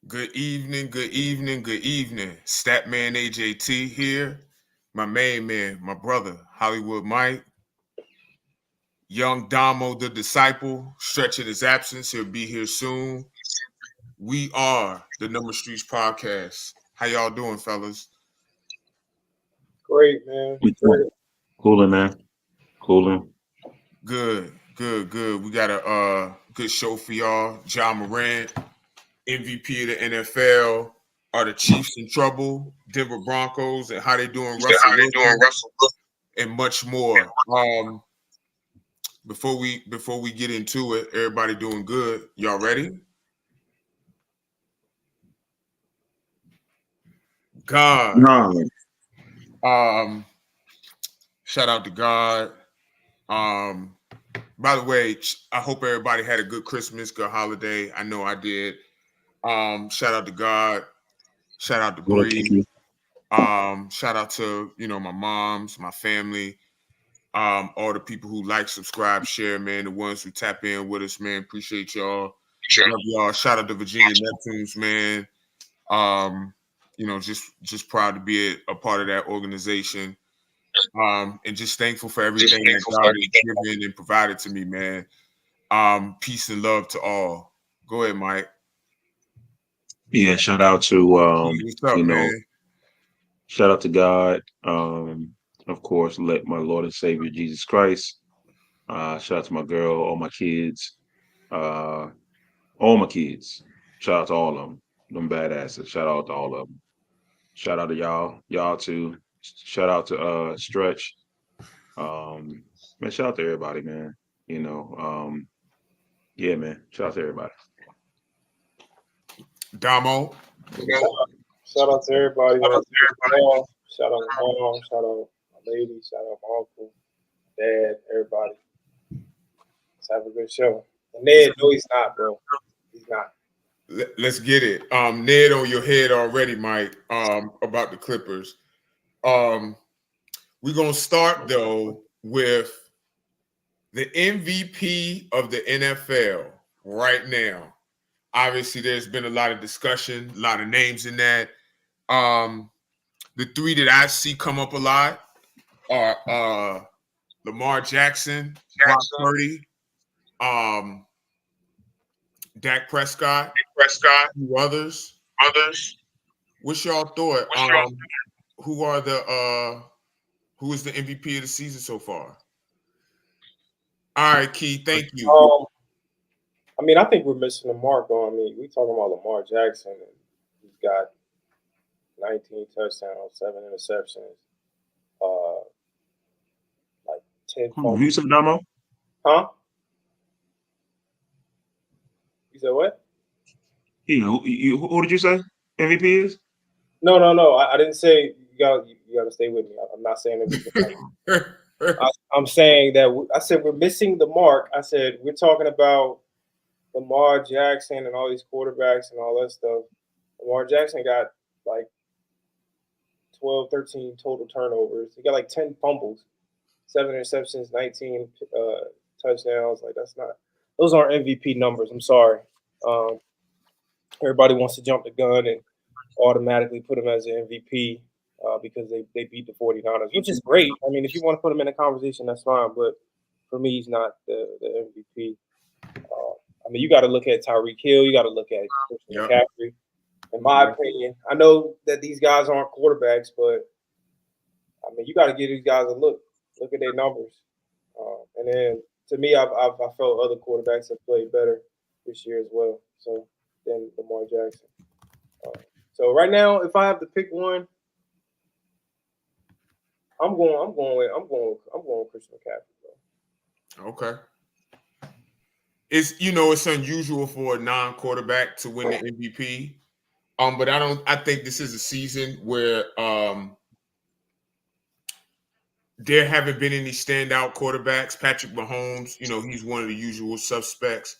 Good evening, good evening, good evening. Statman AJT here. My main man, my brother, Hollywood Mike. Young Damo, the disciple, stretching his absence. He'll be here soon. We are the Number Streets Podcast. How y'all doing, fellas? Great, man. We Great. cooling, man. Cooling. Good, good, good. We got a good show for y'all. John Morant, MVP of the NFL. Are the Chiefs in trouble? Denver Broncos and how they doing Russell Wilson and much more. Before we get into it, everybody doing good. Y'all ready? God. No, Um, Shout out to God. Um, by the way, I hope everybody had a good Christmas, good holiday. I know I did. Shout out to God. Shout out to Lord, Bree. thank you. Shout out to my moms, my family, all the people who like, subscribe, share, man. The ones who tap in with us, man. Appreciate y'all. Love y'all. Shout out to Virginia Neptunes, man. Just proud to be a part of that organization. And just thankful for everything that God has given and provided to me, man. Peace and love to all. Go ahead, Mike. Yeah, shout out to What's up, man? shout out to God. Of course, let my Lord and Savior Jesus Christ. Shout out to my girl, all my kids, uh, all my kids. Shout out to all of them, them badasses. Shout out to all of them. Shout out to y'all too. Shout out to Stretch. Man, shout out to everybody, man. Yeah, man. Shout out to everybody. Damo. Shout out to everybody. Shout out to mom. Shout out my lady. Shout out my uncle, dad, everybody. Let's have a good show. And Ned, no, he's not, bro. He's not. Let's get it. Ned on your head already, Mike, about the Clippers. We're going to start, though, with the MVP of the NFL right now. Obviously, there's been a lot of discussion, a lot of names in that. The three that I see come up a lot are Lamar Jackson, Brock Purdy, Dak Prescott, two others. What's y'all thought? Who is the MVP of the season so far? All right, Key, thank you. I think we're missing the mark on me. We talking about Lamar Jackson, and he's got 19 touchdowns, 7 interceptions, like 10 Who fumbles. you said, Damo? Huh? You said what? Yeah, who did you say MVP is? No. I didn't say you got to stay with me. I'm not saying it. I'm saying that I said we're missing the mark. I said we're talking about Lamar Jackson and all these quarterbacks and all that stuff. Lamar Jackson got like 12, 13 total turnovers. He got like 10 fumbles, 7 interceptions, 19 touchdowns. Like those aren't MVP numbers. I'm sorry. Everybody wants to jump the gun and automatically put him as an MVP because they beat the 49ers, which is great. I mean, if you want to put him in a conversation, that's fine. But for me, he's not the MVP. You got to look at Tyreek Hill. You got to look at Christian McCaffrey. In my opinion, I know that these guys aren't quarterbacks, but you got to give these guys a look. Look at their numbers. And then to me, I felt other quarterbacks have played better this year as well. So than Lamar Jackson. So right now, if I have to pick one, I'm going with Christian McCaffrey, bro. Okay. It's unusual for a non-quarterback to win the MVP. But I think this is a season where there haven't been any standout quarterbacks. Patrick Mahomes, he's one of the usual suspects,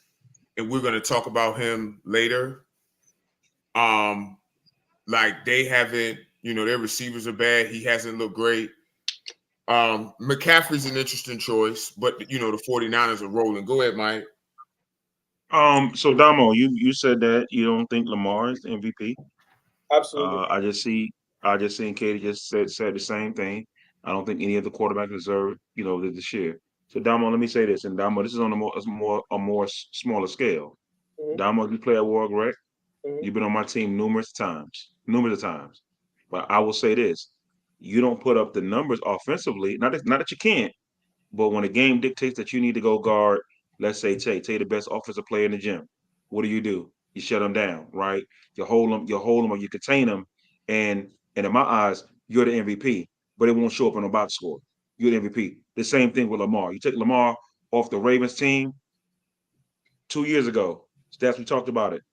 and we're going to talk about him later. Like they haven't, their receivers are bad. He hasn't looked great. McCaffrey's an interesting choice, but the 49ers are rolling. Go ahead, Mike. So Damo, you said that you don't think Lamar is the MVP. Absolutely. I just seen Katie just said the same thing. I don't think any of the quarterbacks deserve, this year. So Damo, let me say this, and Damo, this is on a more smaller scale. Mhm, Damo, you play at Warwick Rec. mhm. You've been on my team numerous of times. But I will say this: you don't put up the numbers offensively. Not that you can't, but when the game dictates that you need to go guard, let's say Tay the best offensive player in the gym, what do? You shut them down, right? You hold them, or you contain them, and in my eyes, you're the MVP. But it won't show up on the box score. You're the MVP. The same thing with Lamar. You take Lamar off the Ravens team 2 years ago. Stats, we talked about it.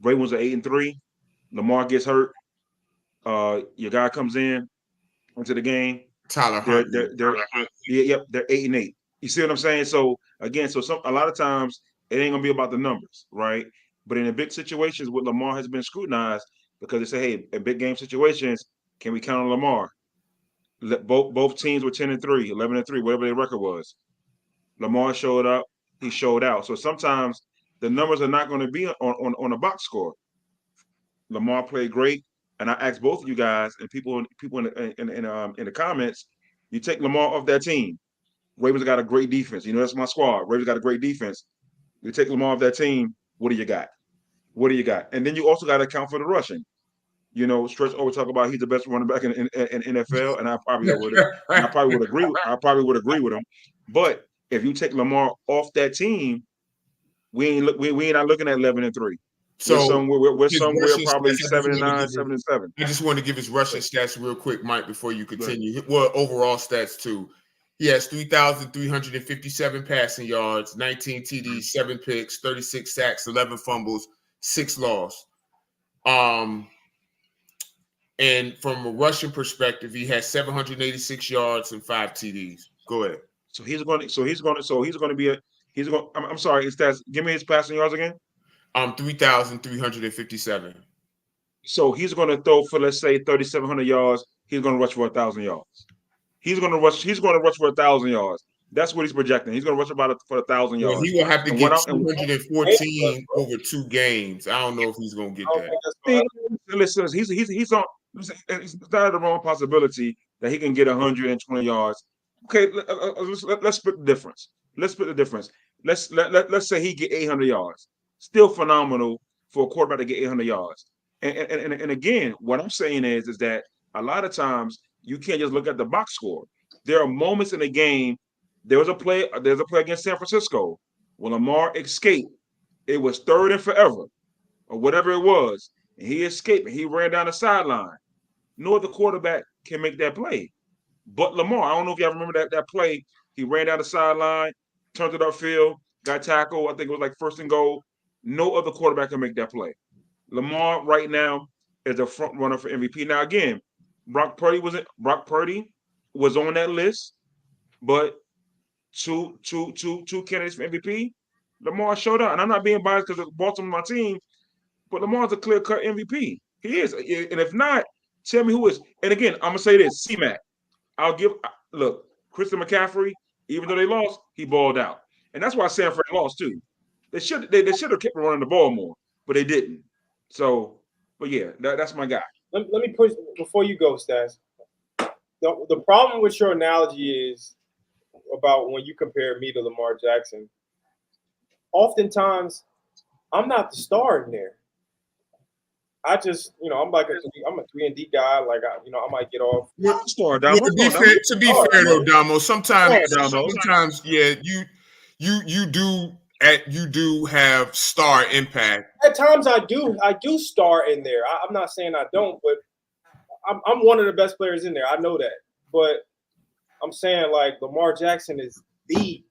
Ravens are 8-3. Lamar gets hurt. Your guy comes into the game. Tyler They're Huntley. they're they're they're 8-8. You see what I'm saying? So again, a lot of times it ain't gonna be about the numbers, right? But in the big situations, what Lamar has been scrutinized because they say, hey, in big game situations, can we count on Lamar? Both teams were 10-3, 11-3, whatever their record was. Lamar showed up, he showed out. So sometimes the numbers are not going to be on a box score. Lamar played great, and I asked both of you guys and people in the comments, you take Lamar off that team. Ravens got a great defense. That's my squad. Ravens got a great defense. You take Lamar off that team. What do you got? What do you got? And then you also got to account for the rushing. Stretch always talk about he's the best running back in NFL, and I probably would agree. I probably would agree with him. But if you take Lamar off that team, we ain't not looking at 11-3. So We're his somewhere rushing probably stats, I just want to 7-9, give 7-7. I just want to give his rushing stats real quick, Mike, before you Go ahead. continue. Well, overall stats too. He has 3,357 passing yards, 19 TDs, 7 picks, 36 sacks, 11 fumbles, 6 loss. And from a rushing perspective, he has 786 yards and 5 TDs. Go ahead. I'm sorry, his stats. Give me his passing yards again. 3,357. So he's going to throw for, let's say, 3,700 yards. He's going to rush for 1,000 yards. He's going to rush for 1,000 yards. That's what he's projecting. He's going to rush for 1,000 Well, yards. he will have to And get what 214 over 2 games. I don't know if he's going to get I don't that. think that's gonna happen. Listen, he's on. It's not the wrong possibility that he can get 120 yards. Okay, let's split the difference. Let's say he get 800 yards. Still phenomenal for a quarterback to get 800 yards. And again, what I'm saying is that a lot of times you can't just look at the box score. There are moments in the game. There's a play against San Francisco when Lamar escaped. It was 3rd and forever, or whatever it was, and he escaped and he ran down the sideline. No other quarterback can make that play but Lamar. I don't know if y'all remember that play. He ran down the sideline, turned it upfield, got tackled. I think it was like 1st and goal. No other quarterback can make that play. Lamar right now is a front runner for MVP. Now again, Brock Purdy was on that list, but two candidates for MVP. Lamar showed up, and I'm not being biased because Baltimore's my team, but Lamar's a clear-cut MVP. He is, and if not, tell me who is. And again, I'm gonna say this: C-Mac. Look, Christian McCaffrey. Even though they lost, he balled out, and that's why San Fran lost too. They should have kept running the ball more, but they didn't. So, but yeah, that's my guy. Let me push before you go, Stas. The problem with your analogy is about when you compare me to Lamar Jackson. Oftentimes, I'm not the star in there. I just, I'm a 3-and-D guy. Like, I might get off. Star, Well, to be fair though, Damo, sometimes, yeah, you do have star impact. At times, I do star in there. I'm not saying I don't, but I'm one of the best players in there. I know that, but I'm saying like Lamar Jackson is the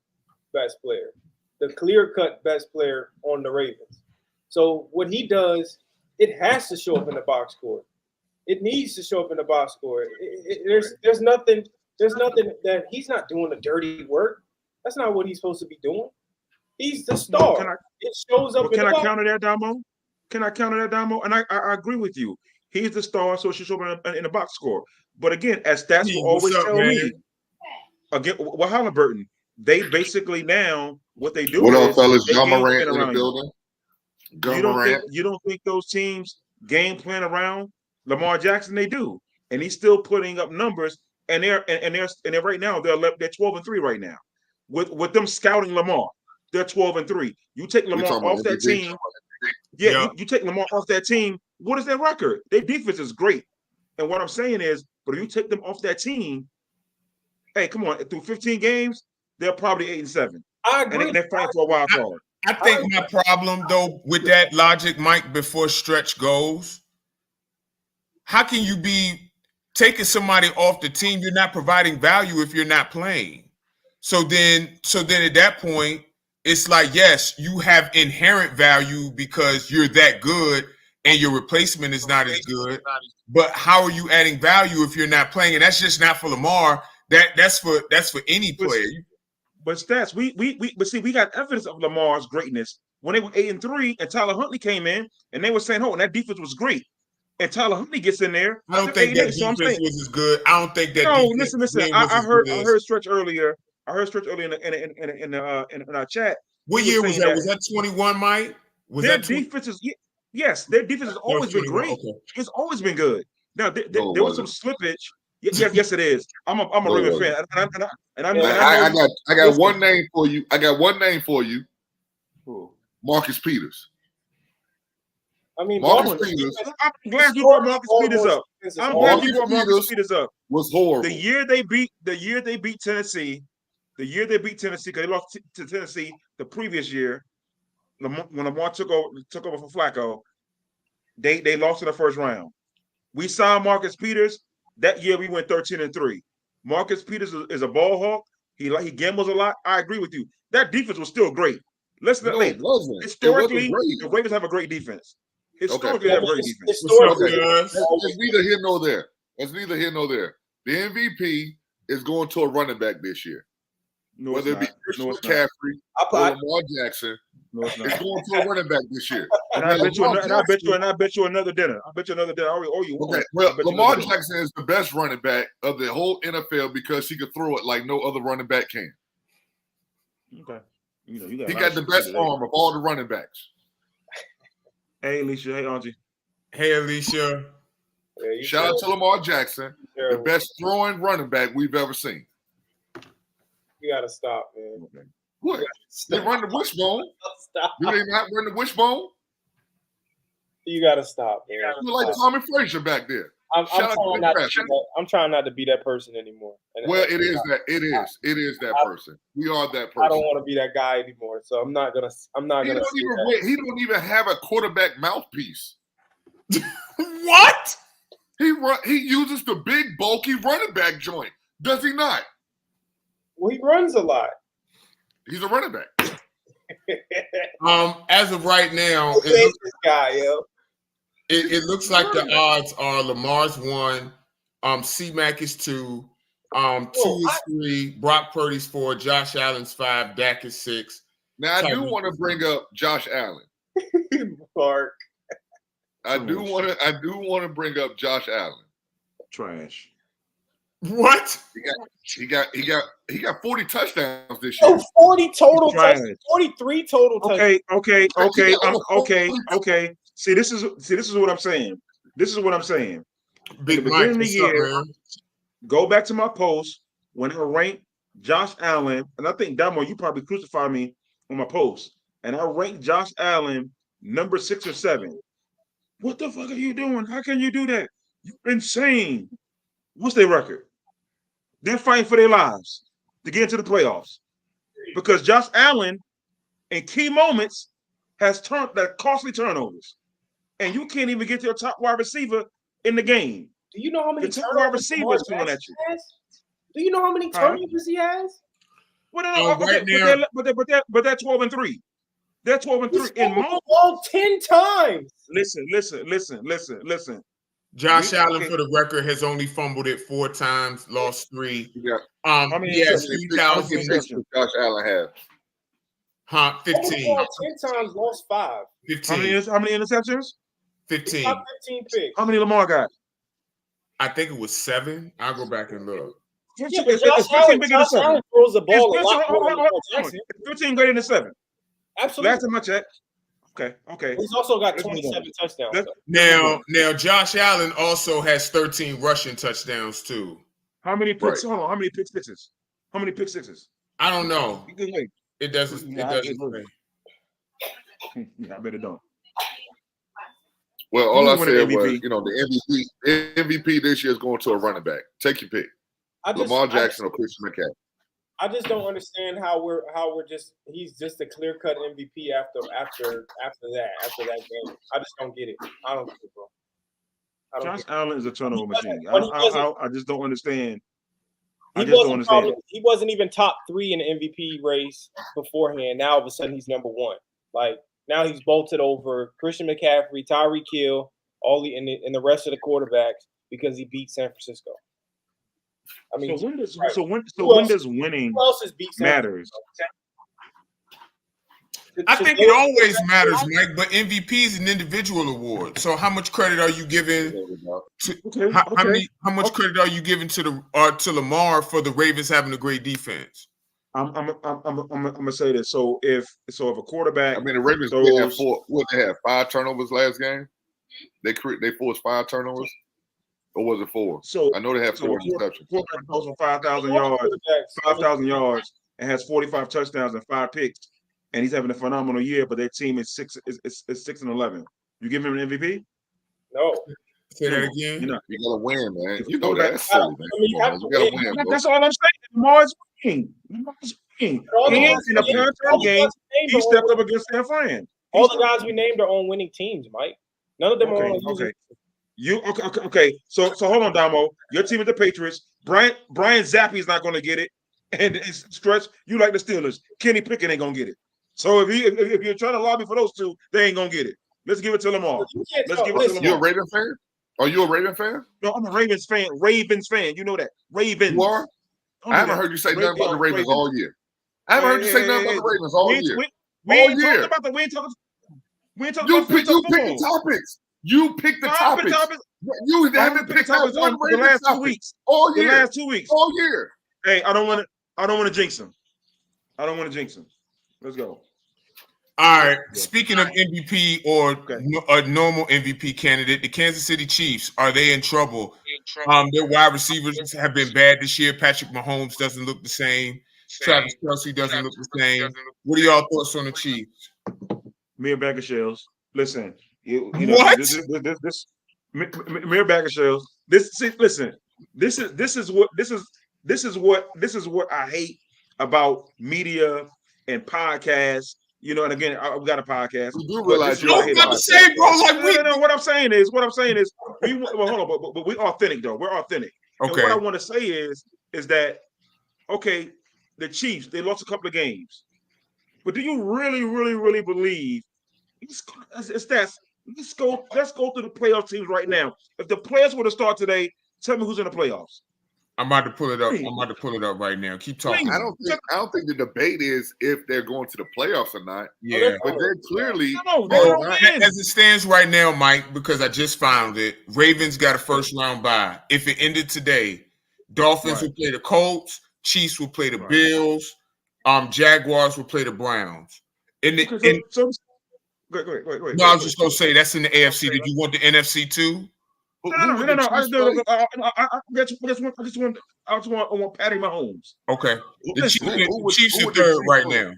best player, the clear-cut best player on the Ravens. So what he does, it has to show up in the box score. It needs to show up in the box score. There's nothing that he's not doing the dirty work. That's not what he's supposed to be doing. He's the star. It shows up. Can I counter that, Damo? Can I counter that, Damo? And I agree with you. He's the star, so it should show up in the box score. But again, as stats will always tell me, again, well, Halliburton, they basically now what they do. What up, fellas? John Morant in the building. You don't think those teams game plan around Lamar Jackson? They do, and he's still putting up numbers. And they're right now they're 12-3 right now, with them scouting Lamar. They're 12-3. You take Lamar off that team. Yeah, you take Lamar off that team. What is their record? Their defense is great. And what I'm saying is, but if you take them off that team, hey, come on, through 15 games, they're probably 8-7. I agree. And they're fighting for a wild card. I think my problem, though, with that logic, Mike, before Stretch goes, how can you be taking somebody off the team? You're not providing value if you're not playing. So then at that point, it's like, yes, you have inherent value because you're that good and your replacement is not as good. But how are you adding value if you're not playing? And that's just not for Lamar. That's for any player. But stats, we got evidence of Lamar's greatness when they were 8-3, and Tyler Huntley came in, and they were saying, "Oh, and that defense was great." And Tyler Huntley gets in there. I don't think that defense was as good. I don't think that. No, listen. I heard Stretch earlier. I heard Stretch earlier in our chat. What year was that? Was that 21, Mike? Their defense is yes. Their defense has always been great. Okay. It's always been good. Now there was some slippage. Yes, it is. I'm a Ravens fan, I got one name for you. I got one name for you. Who? Marcus Peters. I mean, Marcus Peters. I'm glad you brought Marcus Peters up. I'm glad you brought Marcus Peters up. Was horrible. The year they beat Tennessee, because they lost to Tennessee the previous year, when Lamar took over for Flacco, they lost in the first round. We signed Marcus Peters. That year we went 13-3. Marcus Peters is a ball hawk. He gambles a lot. I agree with you. That defense was still great. Historically, the Ravens have a great defense. Historically, they have a great defense. It's neither here nor there. The MVP is going to a running back this year. No, whether it be Christian McCaffrey or Lamar Jackson, it's going to a running back this year. And I bet you another dinner. Okay. Well, Lamar Jackson is the best running back of the whole NFL because he could throw it like no other running back can. Okay. He got the best arm of all the running backs. Hey, Alicia. Hey, Auntie. Hey, Alicia. Shout out to Lamar Jackson, the best throwing running back we've ever seen. You gotta stop, man. Okay. What? They run the wishbone. Stop. Do they not run the wishbone? You gotta stop, man. You're like Tommy Frazier back there. I'm trying not to be that person anymore. Well, it is that person. We are that person. I don't want to be that guy anymore. So I'm not gonna. He don't even have a quarterback mouthpiece. What? He uses the big bulky running back joint. Does he not? Well, he runs a lot. He's a running back. As of right now, this guy, yo. It looks like the odds are Lamar's 1, C-Mac is 2, 2 is 3, Brock Purdy's 4, Josh Allen's 5, Dak is 6. Now I do want to bring up Josh Allen. Mark. I do want to bring up Josh Allen. Trash. What? He got 40 touchdowns this year. 40 total touchdowns. 43 total touchdowns. Okay. See, this is what I'm saying. Big Mike, of the year, go back to my post when I ranked Josh Allen, and I think Damo, you probably crucified me on my post, and I ranked Josh Allen number 6 or 7. What the fuck are you doing? How can you do that? You're insane. What's their record? They're fighting for their lives to get into the playoffs because Josh Allen, in key moments, has turned that costly turnovers, and you can't even get to your top wide receiver in the game. Do you know how many top wide receivers coming at you? Do you know how many turnovers he has? Well, no, but they're 12-3. They're 12-3 in all 10 times. Listen. Josh Allen, for the record, has only fumbled it 4 times, lost 3. Yeah. How many interceptions Josh Allen has? 15. 10 times, lost 5. 15. How many interceptions? 15. 15 picks. How many Lamar got? I think it was 7. I'll go back and look. Yeah, Josh Allen throws the ball a lot more than Lamar Jackson. 15 greater than 7. Absolutely. Last time I checked. Okay. He's also got Let's move 27 on. touchdowns. Let's- though. Now, Josh Allen also has 13 rushing touchdowns too. How many picks? Right. Hold on. How many pick sixes? How many pick sixes? I don't know. Good way. It doesn't. It Yeah, doesn't it- say. Yeah, I bet it don't. Well, all Who I won the said was, MVP? the MVP this year is going to a running back. Take your pick. Lamar Jackson or Christian McCaffrey. I just don't understand how we're just he's just a clear cut MVP after that game. I just don't get it. I don't get it, bro. I don't Josh get it. Allen is a turnover machine. But he wasn't- I just don't understand. I He just don't wasn't understand. he wasn't even top 3 in the MVP race beforehand. Now all of a sudden he's number 1. Like now he's bolted over Christian McCaffrey, Tyreek Hill, and the rest of the quarterbacks because he beat San Francisco. I mean, So when does right. when does winning who else has beat San matters? Francisco? I think it always matters, Mike. But MVP is an individual award. So how much credit are you giving? Okay, How much credit are you giving to Lamar for the Ravens having a great defense? I'm gonna say this. So if a quarterback, I mean, the Ravens throws- did have 4. What they had 5 turnovers last game. They forced 5 turnovers, or was it 4? so I know they had 4 interceptions. quarterback throws for 5,000 yards and has 45 touchdowns and 5 picks, and he's having a phenomenal year. But their team is 6-11. You give him an MVP? No. Say that again. You know, You gotta win, man. If You know quarterback- that's silly, man. I mean, you Come on, have man. to You gotta win. win, bro. that's all I'm saying. Lamar's winning. All the And guys in the we named- primetime all the game, guys we named he are stepped on- up against San Fran. All the guys we named are on winning teams, Mike. None of them are on losing. Okay. You okay? So hold on, Damo. Your team is the Patriots. Brian Zappe's not going to get it, and it's Stretch. You like the Steelers. Kenny Pickett ain't going to get it. So if you're trying to lobby for those two, they ain't going to get it. Let's give it to Lamar. You can't Let's tell- give it to listen, You a Lamar. Ravens fan? Are you a Ravens fan? No, I'm a Ravens fan. Ravens fan. You know that. Ravens. You are? Don't I do haven't that. heard you say nothing about the Ravens. Ravens all year. I haven't heard you say nothing about the Ravens all year. We All ain't year. talking about the. We ain't talking. We ain't talking You about. pick the topics. You pick the topics. You haven't picked out one the Ravens last 2 topic weeks. all The year. last 2 weeks. All year. Hey, I don't want to jinx him. Let's go. All right. Speaking of MVP or Okay. a normal MVP candidate, the Kansas City Chiefs, are they in trouble? Their wide receivers have been bad this year. Patrick Mahomes doesn't look the same. Travis Kelce doesn't look the same. What are y'all thoughts on the Chiefs? Me and Bag of Shells. Listen, What? This mere bag of shells. Listen. This is what I hate about media and podcasts. You know, and again, I've got a podcast. You do but realize this is you're what I I'm hate about about to it. say, bro, like No. What I'm saying is, hold on, but we're authentic though. We're authentic. And okay. what I want to say is that okay, the Chiefs, they lost a couple of games, but do you really believe? It's that. Let's go through the playoff teams right now. If the players were to start today, tell me who's in the playoffs. I'm about to pull it up. I'm about to pull it up right now. Keep talking. I don't think the debate is if they're going to the playoffs or not. Yeah. But they're clearly No, they don't win. As it stands right now, Mike, because I just found it, Ravens got a first round bye. If it ended today, Dolphins will play the Colts, Chiefs will play the Bills, Jaguars will play the Browns. Wait. No, I was just gonna say that's in the AFC. Did you want the NFC too? No. I just want Patty Mahomes. Okay. The Chiefs who are would the third Chiefs right play? now.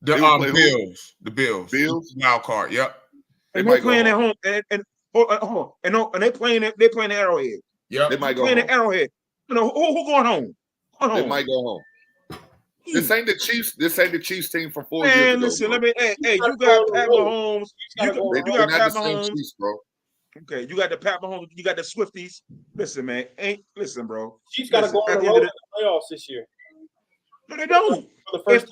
The They would play who? Bills. The Bills. Bills? Wild card. Yep. And might they're go playing at home. home, and they're playing the Arrowhead. Yep. They might go Playing home. the Arrowhead. You know who going home? They might go home. This ain't the Chiefs team from 4 years Man, ago. listen, bro. you got Pat Mahomes. They're You not got the Pat same Mahomes. Chiefs, bro. Okay, you got the Pat Mahomes. You got the Swifties. Listen, man. Listen, bro. Chiefs got to go on the road in the playoffs this year. No, they don't. For the first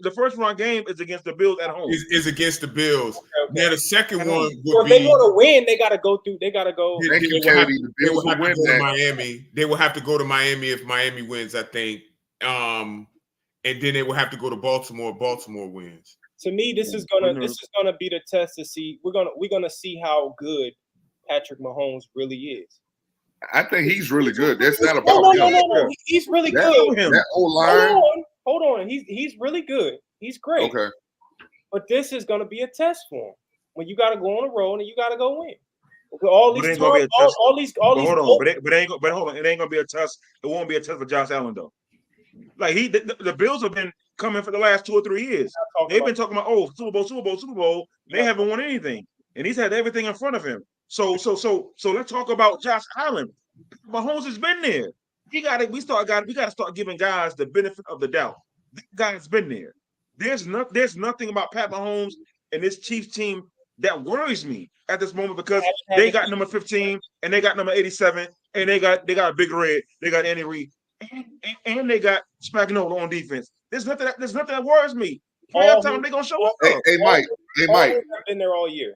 The first round game is against the Bills at home. Is against the Bills. Okay. Now the second one So would if they be want to win, they got to go through. They got to go. Thank you, They will have- Katie. The they Bills will will have to win go to that. Miami. They will have to go to Miami if Miami wins, I think. And then they will have to go to Baltimore if Baltimore wins. To me, this is gonna be the test to see. We're gonna see how good Patrick Mahomes really is. I think he's really good. That's not about him. No. He's really That- good. Him. That old line. Hold on. He's really good. He's great. Okay. But this is going to be a test for him when you got to go on the road and you got to go win. All these, hold on, but hold on. It ain't gonna be a test. It won't be a test for Josh Allen though. Like the Bills have been coming for the last 2 or 3 years. They've been talking about Super Bowl. They haven't won anything, and he's had everything in front of him. So let's talk about Josh Allen. Mahomes has been there. We got to start giving guys the benefit of the doubt. That guy's been there. There's nothing about Pat Mahomes and this Chiefs team that worries me at this moment because they got number 15 and they got number 87 and they got a Big Red, they got Andy Reid, and they got Spagnuolo on defense. There's nothing that worries me. Playoff time, they're gonna show up. Hey Mike. I've been there all year.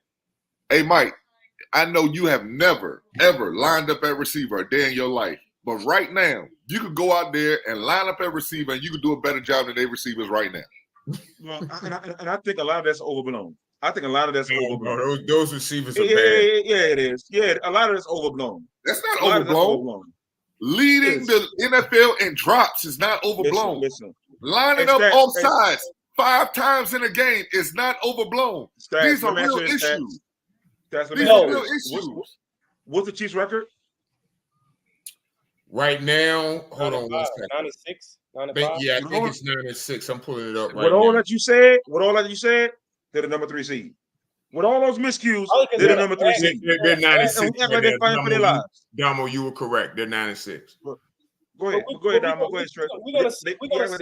Hey Mike, I know you have never ever lined up at receiver a day in your life, but right now you could go out there and line up at receiver and you could do a better job than they receivers right now. Well, and I think a lot of that's overblown. overblown. Those receivers are bad. Yeah, it is. Yeah, a lot of that's overblown. That's not overblown. Leading the NFL in drops is not overblown. Listen. Lining up off sides 5 times in a game is not overblown. These are real issues. These are real issues. What's the Chiefs' record? Right now, hold on 1 second. 9-6, 9-5. Yeah, I think it's 9-6. I'm pulling it up right with now. all that you said, they're the number 3 seed. With all those miscues, they're the number 3 seed. They're 9-6. They're fighting for their lives. Damo, you were correct. They're 9-6. Go ahead, Damo. Go ahead, Stretch. We're gonna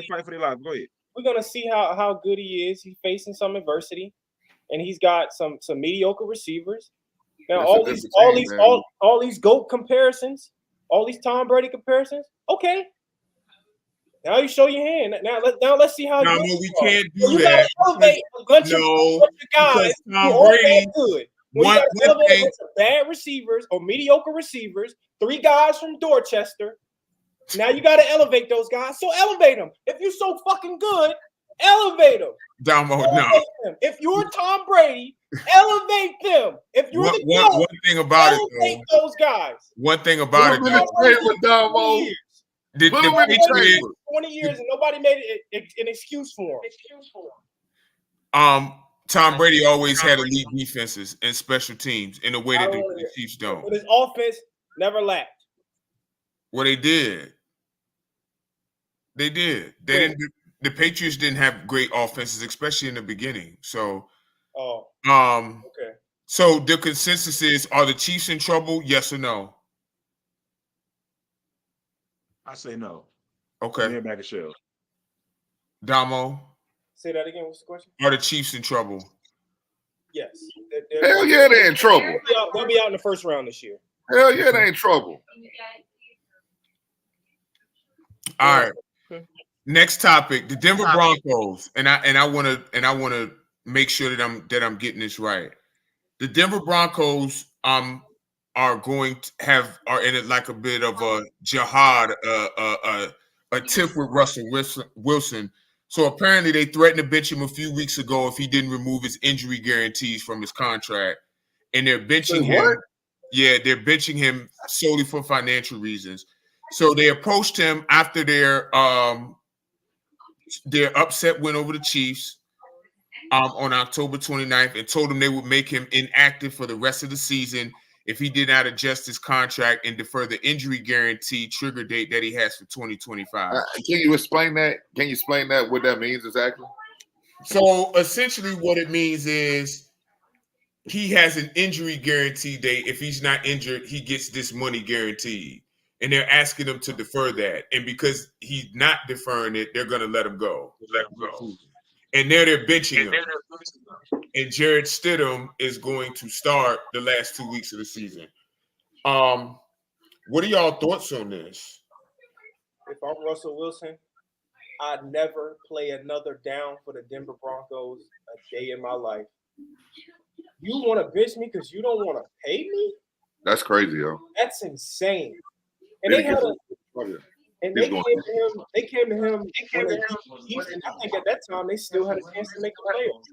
fight for their lives. Go ahead. We're gonna see how good he is. He's facing some adversity, and he's got some mediocre receivers. Now all these GOAT comparisons, all these Tom Brady comparisons. Okay. Now you show your hand. Now let's see how. No, we can't do that. Elevate a bunch of guys Tom Brady. Good. One thing, bad receivers or mediocre receivers, 3 guys from Dorchester. Now you got to elevate those guys. So elevate them. If you're so fucking good, elevate them. Damo, no. Them. If you're Tom Brady, elevate them. If you're one thing about it, though, those guys. One thing about it, Damo. The Patriots 20 years and nobody made it an excuse for him. Tom Brady always had elite defenses and special teams in a way that the Chiefs don't. But his offense never lacked. Well, they did. They did. They didn't. The Patriots didn't have great offenses, especially in the beginning. So, okay. So the consensus is: are the Chiefs in trouble? Yes or no? I say no. Okay. Hear back a shell. Damo. Say that again. What's the question? Are the Chiefs in trouble? Yes. Hell yeah, they're in trouble. They'll be out in the first round this year. Hell yeah, they in trouble. All right. Next topic: the Denver Broncos, and I want to make sure that I'm getting this right. The Denver Broncos are in it like a bit of a jihad, a tiff with Russell Wilson. So apparently they threatened to bench him a few weeks ago if he didn't remove his injury guarantees from his contract, and they're benching him. Yeah, they're benching him solely for financial reasons. So they approached him after their upset win over the Chiefs on October 29th and told him they would make him inactive for the rest of the season if he did not adjust his contract and defer the injury guarantee trigger date that he has for 2025. Can you explain that? Can you explain that, what that means exactly? So essentially what it means is he has an injury guarantee date. If he's not injured, he gets this money guaranteed. And they're asking him to defer that. And because he's not deferring it, they're going to let him go. And now they're benching him. And Jarrett Stidham is going to start the last 2 weeks of the season. What are y'all thoughts on this? If I'm Russell Wilson, I'd never play another down for the Denver Broncos a day in my life. You want to bench me because you don't want to pay me? That's crazy, yo. That's insane. And they came to him. And I think at that time they still had a chance to make the playoffs.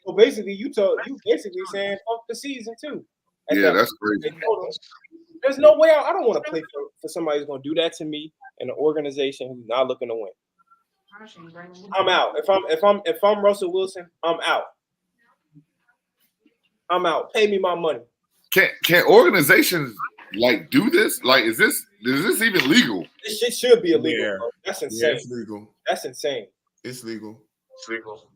So basically, you basically saying fuck the season too. Yeah, that's crazy. There's no way I don't want to play for somebody who's going to do that to me in an organization who's not looking to win. I'm out. If I'm Russell Wilson, I'm out. I'm out. Pay me my money. Can organizations like do this? Like, is this even legal? This shit should be illegal. Yeah. Bro. That's Yeah, insane. it's legal. That's insane. It's legal. It's legal.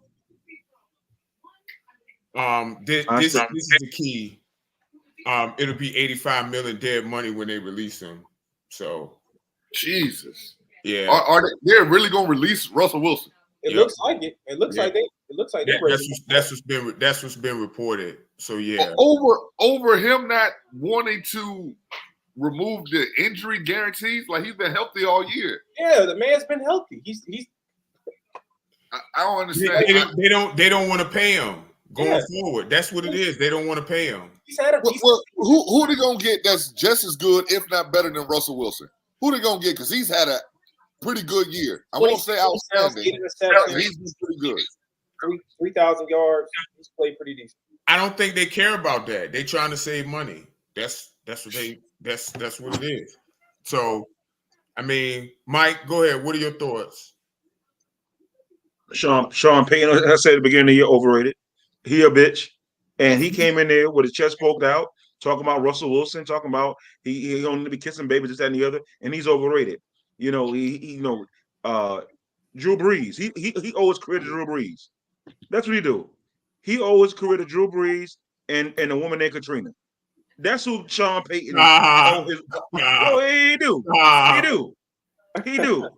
This is the key. It'll be 85 million dead money when they release him. So, Jesus. yeah. Are they're really gonna release Russell Wilson? It Yep. looks like it. It looks Yeah. like they. It looks like they're That's what's been reported. So yeah. Over him not wanting to remove the injury guarantees, like he's been healthy all year. Yeah, the man's been healthy. He's I don't understand. They don't want to pay him going forward. That's what it is. They don't want to pay him. he's had a Well, who they gonna get that's just as good, if not better, than Russell Wilson? Who they gonna get? Because he's had a pretty good year. I won't say outstanding. He's been pretty good. 3,000 yards. He's played pretty decent. I don't think they care about that. They trying to save money. That's what it is. So, I mean, Mike, go ahead. What are your thoughts? Sean Payton, I said at the beginning of the year, overrated. He a bitch. And he came in there with his chest poked out, talking about Russell Wilson, talking about he only be kissing babies, this, that, and the other, and he's overrated. You know, Drew Brees. He owes credit to Drew Brees. That's what he do. He owes credit to Drew Brees and a woman named Katrina. That's who Sean Payton owes his. Oh, he do. He do.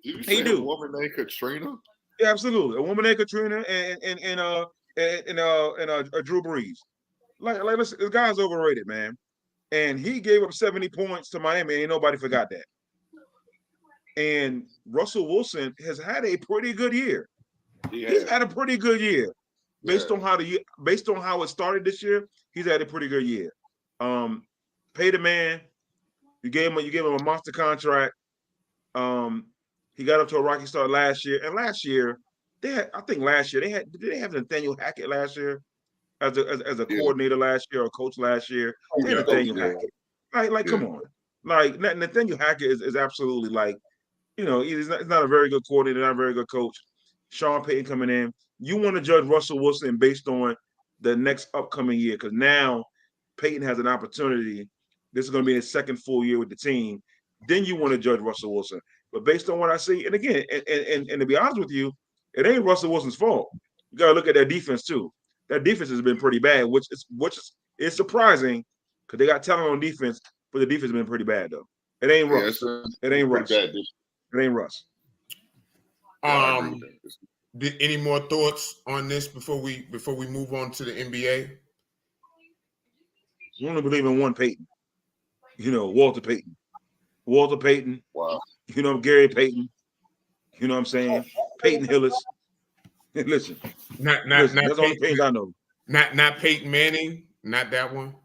Did you say He do. a woman named Katrina? Yeah, absolutely. A woman named Katrina and Drew Brees. Like listen, this guy's overrated, man. And he gave up 70 points to Miami. Ain't nobody forgot that. And Russell Wilson has had a pretty good year. He's had a pretty good year. Based on how it started this year, he's had a pretty good year. Pay the man. You gave him a monster contract. He got up to a rocky start last year. And last year, did they have Nathaniel Hackett last year as a coordinator last year or coach last year? They had Nathaniel Hackett. Like, come on. Like Nathaniel Hackett is absolutely like, you know, he's not a very good coordinator, not a very good coach. Sean Payton coming in. You want to judge Russell Wilson based on the next upcoming year, because now Payton has an opportunity. This is going to be his second full year with the team. Then you want to judge Russell Wilson. But based on what I see, and again, and to be honest with you, it ain't Russell Wilson's fault. You got to look at their defense too. That defense has been pretty bad, which is surprising because they got talent on defense, but the defense has been pretty bad though. It ain't Russ. It ain't Russ. It ain't Russ. Any more thoughts on this before we move on to the NBA? You only believe in one Payton. You know, Walter Payton. Walter Payton. Wow. You know, Gary Payton. You know what I'm saying? Peyton Hillis. Listen. Not that's Peyton, all the Paytons I know. Not Peyton Manning. Not that one.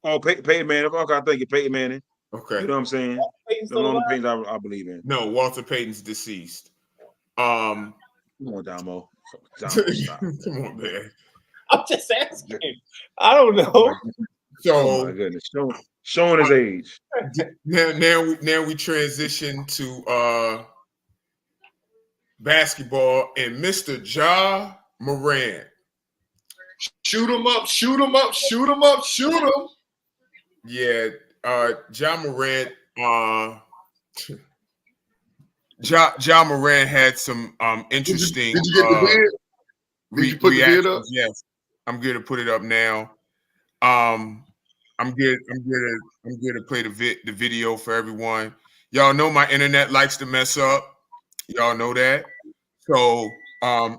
Oh, Peyton Manning. Okay, I think it's Peyton Manning. Okay. You know what I'm saying? That's the only Paytons I believe in. No, Walter Payton's deceased. Come on, Damo. Stop. Come on, man. I'm just asking. I don't know. So, oh my goodness, showing his age. Now we transition to basketball and Mr. Ja Morant. Shoot him up, shoot him up, shoot him up, shoot him. Yeah, Ja Morant. Ja Morant had some interesting. Did you get the bid? Did you put the bid up? Yes, I'm good to put it up now. I'm good to play the video for everyone. Y'all know my internet likes to mess up. Y'all know that. So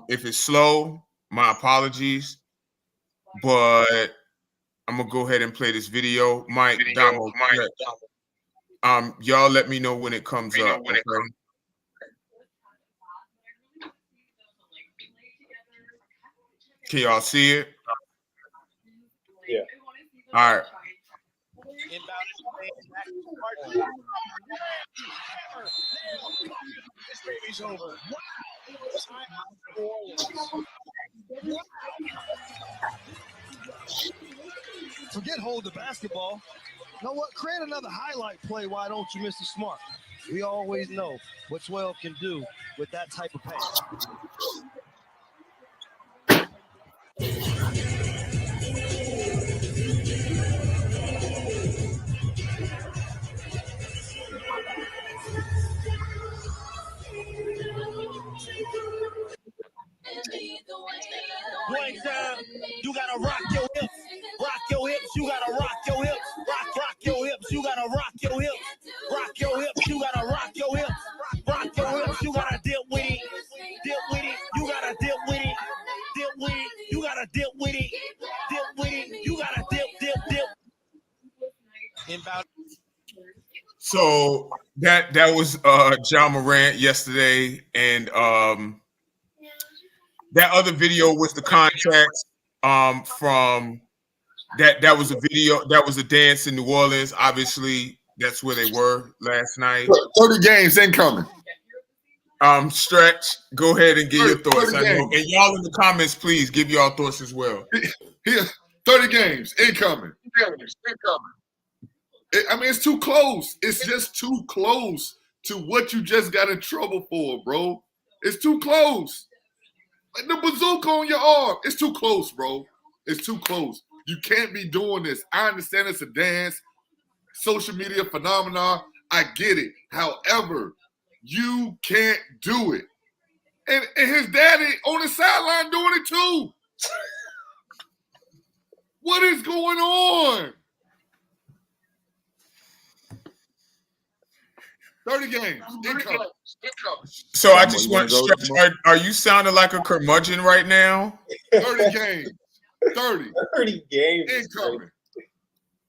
if it's slow, my apologies. But I'm gonna go ahead and play this video. Mike, Damo, y'all let me know when it comes up. Okay? Can y'all see it? Yeah. All right. Forget hold the basketball. You know what? Create another highlight play. Why don't you, Mr. Smart? We always know what 12 can do with that type of pass. So that was John Morant yesterday, and that other video was the contracts from that was a video, that was a dance in New Orleans. Obviously, that's where they were last night. 30 games incoming. Stretch, go ahead and give your 30 thoughts. I know. games. And y'all in the comments, please give y'all thoughts as well. Here, 30 games incoming. I mean, it's too close. It's just too close to what you just got in trouble for, bro. It's too close. Like the bazooka on your arm. It's too close, bro. It's too close. You can't be doing this. I understand it's a dance, social media phenomenon. I get it. However, you can't do it. And his daddy on the sideline doing it too. What is going on? 30 games. Incoming. So I just want to stretch. Are you sounding like a curmudgeon right now? 30 games. 30 games. incoming.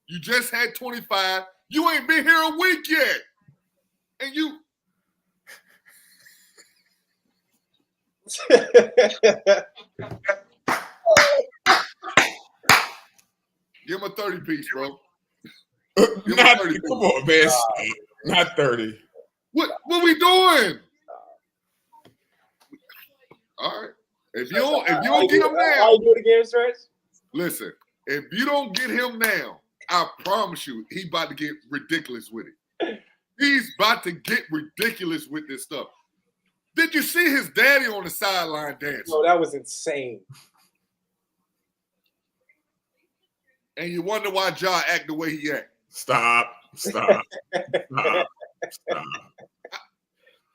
You just had 25. You ain't been here a week yet. And you give him a 30 piece, bro. Not, come on, man. Not 30. What we doing? All right. If you don't get him now, I'll do it again, Stretch. listen. If you don't get him now, I promise you, he about to get ridiculous with it. He's about to get ridiculous with this stuff. Did you see his daddy on the sideline dancing? No, that was insane. And you wonder why Ja act the way he act. Stop.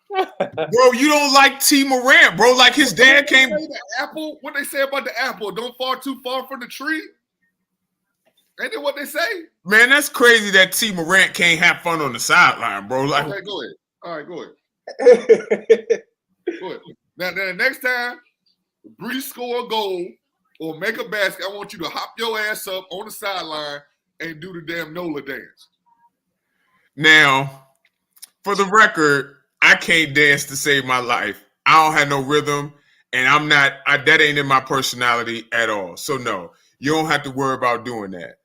Bro, you don't like T. Morant, bro. Like his dad came. The apple, what they say about the apple? Don't fall too far from the tree. Ain't that what they say? Man, that's crazy that T. Morant can't have fun on the sideline, bro. Like, Okay, go ahead. All right, go ahead. Go ahead. Now, the next time Brees score a goal or make a basket, I want you to hop your ass up on the sideline and do the damn NOLA dance. now, for the record, I can't dance to save my life. I don't have no rhythm, and I'm not. That ain't in my personality at all. So no, you don't have to worry about doing that.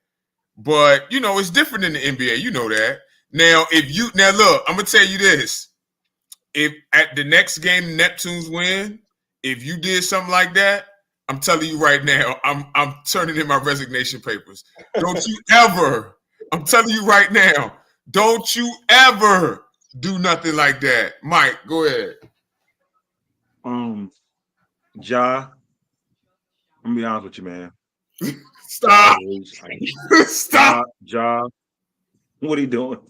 But you know, it's different in the NBA. You know that. Now, look, I'm gonna tell you this. If at the next game Neptunes win, if you did something like that, I'm telling you right now, I'm turning in my resignation papers. Don't you ever, I'm telling you right now, don't you ever do nothing like that. Mike, go ahead. Ja, I'm gonna be honest with you, man. Stop. Stop. Ja, what are you doing?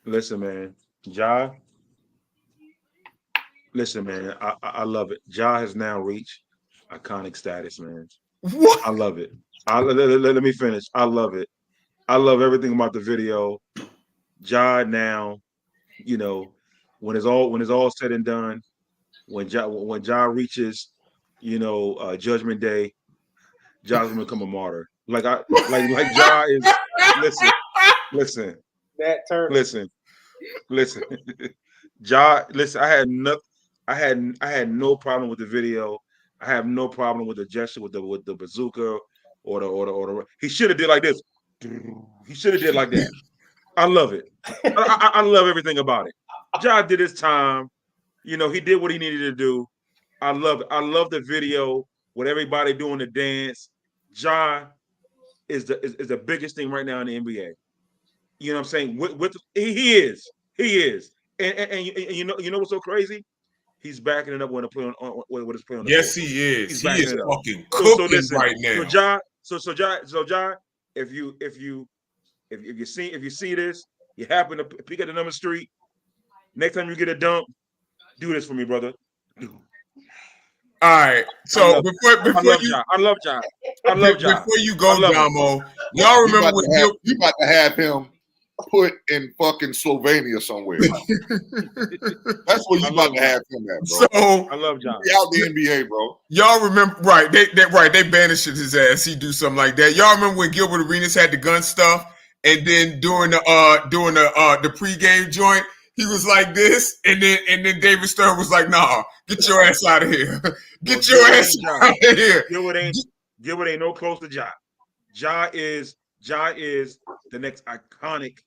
Listen, man. Ja, listen, man. I love it. Ja has now reached iconic status, man. What? I love it. Let me finish. I love it. I love everything about the video. Ja now, you know, when it's all said and done, when Ja reaches, you know, Judgment Day, Ja's gonna become a martyr. Like Ja is. Listen. That turn. Listen. Ja, listen. I had no problem with the video. I have no problem with the gesture with the bazooka or the. He should have did like this. He should have did like that. I love it. I love everything about it. Ja did his time. You know, he did what he needed to do. I love it. I love the video with everybody doing the dance. Ja is the biggest thing right now in the NBA. You know what I'm saying? He is, and you know what's so crazy? He's backing it up when play on with his play on the Yes, court. he is. He's He is backing it up. fucking cooking listen, right now. So Ja, if you see this, you happen to pick at the number street. Next time you get a dunk, do this for me, brother. All right. So before I love Ja. Before you go, Damo, y'all remember what you about to have him put in fucking Slovenia somewhere. That's where you about to have him at, bro. So I love Ja. Be out the NBA, bro. Y'all remember, right? They banished his ass. He do something like that. Y'all remember when Gilbert Arenas had the gun stuff and then during the pregame joint, he was like this, and then David Stern was like, "Nah, get your ass out of here, get your ass out of here." Gilbert ain't no close to Ja. Ja is the next iconic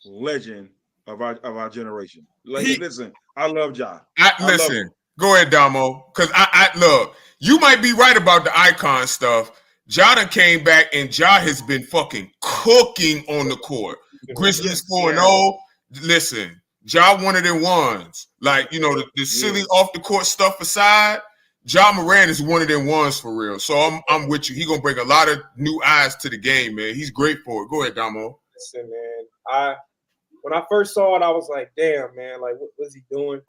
legend of our generation. Like, listen, I love Ja. Listen, go ahead, Damo, because I look. You might be right about the icon stuff. Ja done came back, and Ja has been fucking cooking on the court. Grizzlies 4-0. Listen, Ja one of them ones. Like, you know, the silly off the court stuff aside, Ja Morant is one of them ones for real. So I'm with you. He gonna bring a lot of new eyes to the game, man. He's great for it. Go ahead, Damo. Listen, man. When I first saw it, I was like, damn, man, like what was he doing?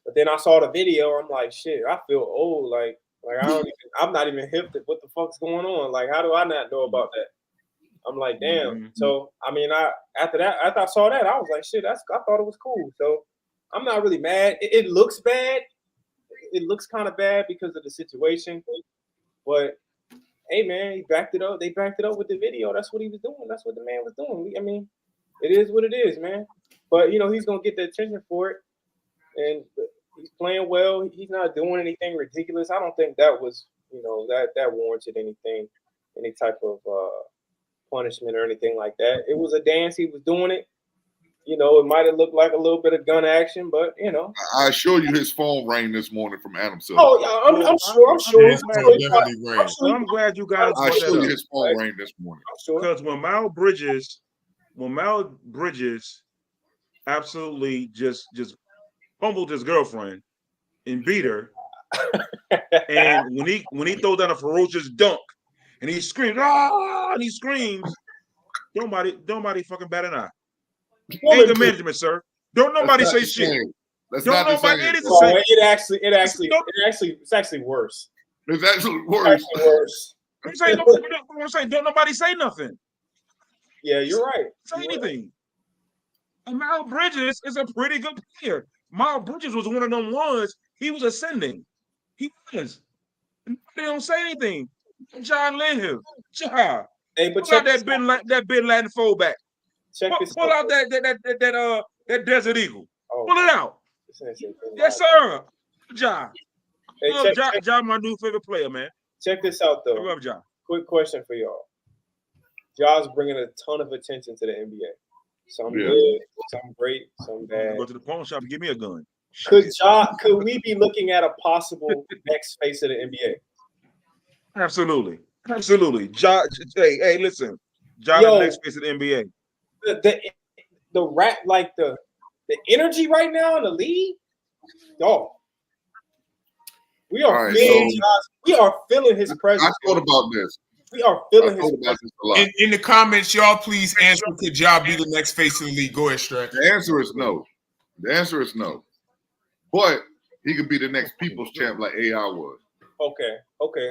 But then I saw the video, I'm like, shit, I feel old. Like I'm not even hip to what the fuck's going on. Like, how do I not know about that? I'm like, damn. Mm-hmm. So I mean, after I saw that, I was like, shit, I thought it was cool. So I'm not really mad. It looks bad. It looks kind of bad because of the situation. But hey, man, he backed it up. They backed it up with the video. That's what he was doing. That's what the man was doing. I mean, it is what it is, man. But, you know, he's going to get the attention for it. And he's playing well. He's not doing anything ridiculous. I don't think that was, you know, that warranted anything, any type of punishment or anything like that. It was a dance. He was doing it. You know, it might have looked like a little bit of gun action, but, you know. I assure you his phone rang this morning from Adam Silver. Oh, yeah, I'm sure. I'm glad you guys. I assure you his phone rang this morning. Because when Miles Bridges absolutely just humbled his girlfriend and beat her, and when he throws down a ferocious dunk and he screams, and he screams, nobody fucking bat an eye. Anger management, sir. Don't nobody say shit. That's Don't not the nobody. same. It is the same. It's actually worse. It's actually worse. It's actually worse. I'm saying, don't nobody say nothing. Yeah, you're right. Say anything. And Miles Bridges is a pretty good player. Miles Bridges was one of them ones. He was ascending. He was. And they don't say anything. John Linhill. Ja. Hey, but pull out that Bin Laden fullback. Pull out that Desert Eagle. Oh, pull it out. Yes, sir. Ja. Hey, Ja, my new favorite player, man. Check this out, though. I love Ja. Quick question for y'all. Ja's bringing a ton of attention to the NBA. Some good, some great, some bad. Go to the pawn shop and give me a gun. Could we be looking at a possible next face of the NBA? Absolutely. Ja, hey, listen. Ja, the next face of the NBA. The rap, like the energy right now in the league, dog. We are feeling his presence. I thought about this. We are feeling his presence a lot. In the comments, y'all please answer, could Ja be the next face of the league? Go ahead, Stretch. The answer is no. But he could be the next people's champ like AI was. Okay,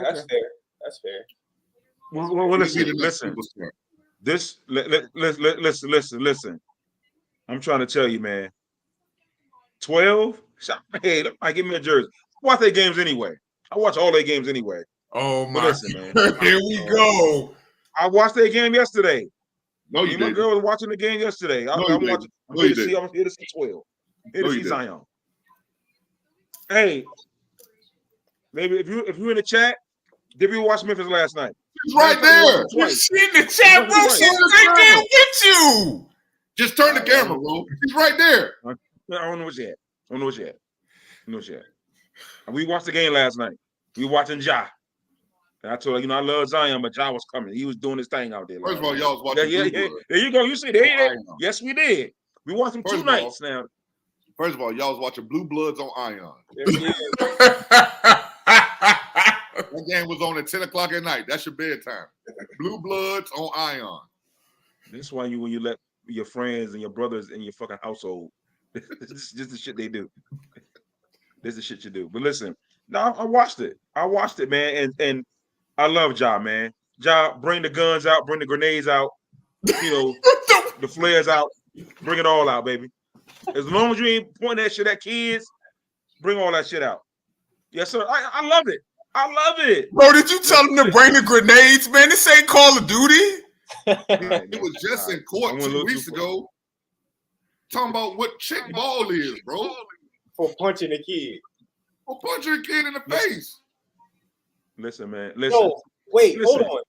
that's fair. Well, listen. Listen. I'm trying to tell you, man. 12. Hey, I give me a jersey. I watch their games anyway. I watch all their games anyway. Oh my! Listen, man. Here we go. I watched their game yesterday. No, you didn't. My girl was watching the game yesterday. I'm here to see 12. Here to see Zion. Hey, maybe if you're in the chat, did you watch Memphis last night? She's right there. She's in the chat, bro. She's right there with you. Just turn the camera, bro. She's right there. I don't know what she had. We watched the game last night. We watching Ja. And I told her, I love Zion, but Ja was coming. He was doing his thing out there. First of all, y'all was watching. Yeah. There you go. You see there. Yes, we did. We watched him 2 nights now. First of all, y'all was watching Blue Bloods on Ion. That game was on at 10 o'clock at night. That's your bedtime. Blue Bloods on Ion. This is why when you let your friends and your brothers in your fucking household, this is just the shit they do. This is the shit you do. But listen, no, I watched it, man, and I love Ja, man. Ja, bring the guns out, bring the grenades out, the flares out, bring it all out, baby. As long as you ain't pointing that shit at kids, bring all that shit out. Yes, sir. I love it. Bro, did you tell them to bring the grenades, man? This ain't Call of Duty. It was just in I court went a 2 little weeks too ago talking about what chick ball is, bro. For punching a kid. For punching a kid in the face. Listen, man. Listen. No, wait, hold Listen. on.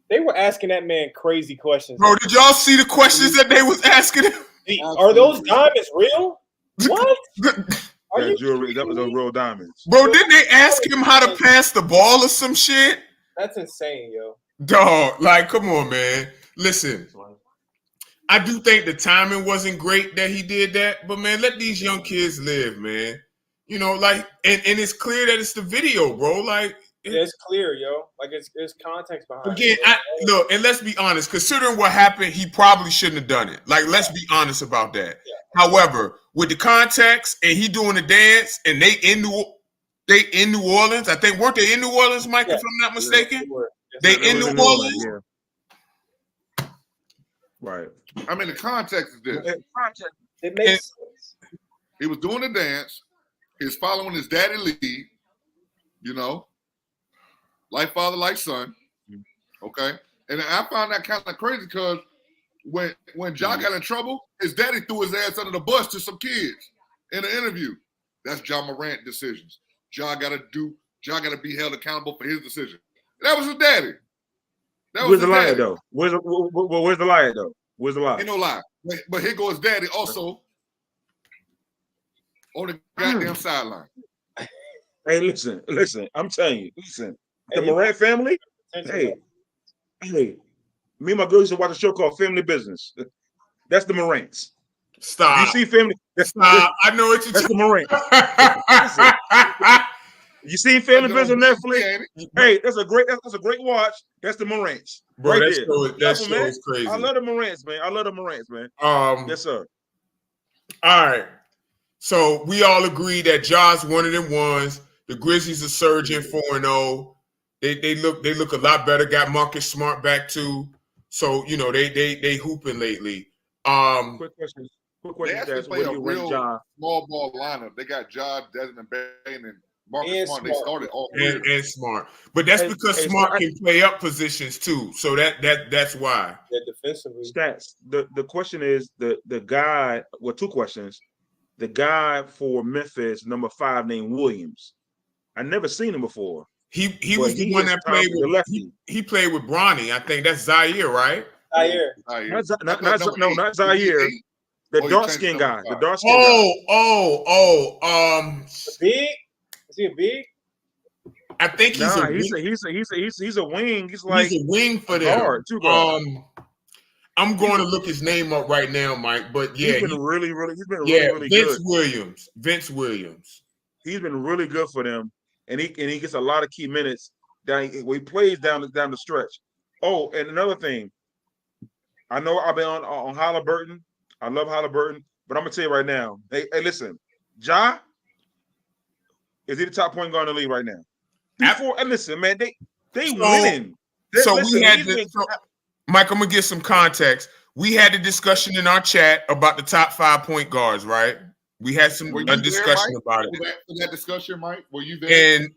They were asking that man crazy questions. Bro, did y'all see the questions that they was asking him? Are those diamonds real? What? Are That you jewelry, that was those real diamonds. Bro, didn't they ask him how to pass the ball or some shit? That's insane, yo. Dog, like, come on, man. Listen, I do think the timing wasn't great that he did that, but man, let these young kids live, man. You know, like, and it's clear that it's the video, bro. Like, It's clear, yo. Like it's context behind again, it. look, and let's be honest. Considering what happened, he probably shouldn't have done it. Like, let's be honest about that. Yeah. However, with the context and he doing the dance, and they in New Orleans. I think weren't they in New Orleans, Mike? Yeah. If I'm not mistaken, Yes, they in New Orleans. Yeah. Right. I mean, the context is this. it makes sense. He was doing the dance. He was following his daddy lead, you know, like father, like son. Okay. And I found that kind of crazy because when Ja got in trouble, his daddy threw his ass under the bus to some kids in an interview. That's Ja Morant decisions. Ja got to be held accountable for his decision. That was his daddy. That was Where's the his liar daddy. though? Where's the liar though? Where's the liar? Ain't no lie. But here goes daddy also on the goddamn sideline. Hey, listen. I'm telling you, listen. The Hey, Morant family. Hey, me and my girl used to watch a show called Family Business. That's the Morants. Stop. You see Family? Stop. I know what you're That's the talking Morant. about. You see Family Business on Netflix? Ain't it? Hey, that's a great watch. That's the Morants. Bro, right that there. show, that Love show them, man. is crazy. I love the Morants, man. I love the Morants, man. Yes, sir. All right. So we all agree that Ja's one of them ones. The Grizzlies are surging 4-0. They look a lot better. Got Marcus Smart back too. So you know they hooping lately. Quick question. They Jazz. actually play What do a you rank real Ja? small ball lineup. They got Ja, Desmond Bain, and Marcus And Smart. They Smart. started all three. and Smart, but that's Hey, because hey, Smart Smart- can play up positions too. So that's why. Yeah, defensively. Stats. The question is the guy. Well, two questions. The guy for Memphis, number 5, named Williams. I never seen him before. He But was the one is that played the with lefty. he played with Bronny. I think that's Zaire, right? Zaire. Not Zaire. Number Zaire. 8. The Oh, he dark changed skin number guy. The 5. dark skin guy. Big? Is he a big? I think he's Nah, a wing. he's a wing. He's like He's a wing for a them. guard, two guard. I'm going to look his name up right now, Mike. But yeah, he's been really really Vince good. Williams. Vince Williams. He's been really good for them, and he gets a lot of key minutes down. He plays down the stretch. Oh, and another thing, I know I've been on Halliburton. I love Halliburton, but I'm gonna tell you right now. Hey, listen, Ja, is he the top point guard in the league right now? And listen, man, they winning. Mike, I'm gonna get some context. We had the discussion in our chat about the top 5 point guards, right? We had a discussion about it. For that discussion, Mike, were you there?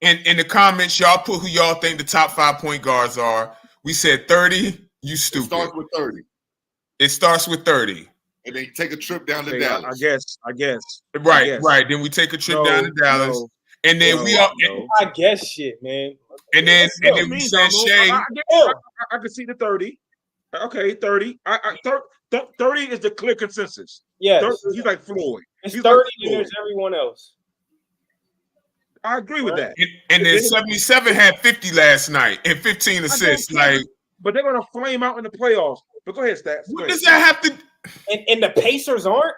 And in the comments, y'all put who y'all think the top 5 point guards are. We said 30. You It stupid. starts with 30, It starts with 30. and then you take a trip down to Okay, Dallas. I guess. Right. Then we take a trip down to Dallas, and then I guess shit, man. and then we said Shea. I can see the 30. Okay, 30. 30 is the clear consensus. Yes. 30, he's like Floyd. It's He's 30 like and there's everyone else. I agree with that. And then 77 had 50 last night and 15 assists. Like, But they're gonna flame out in the playoffs. But go ahead, Stats. what does that have to? And the Pacers aren't?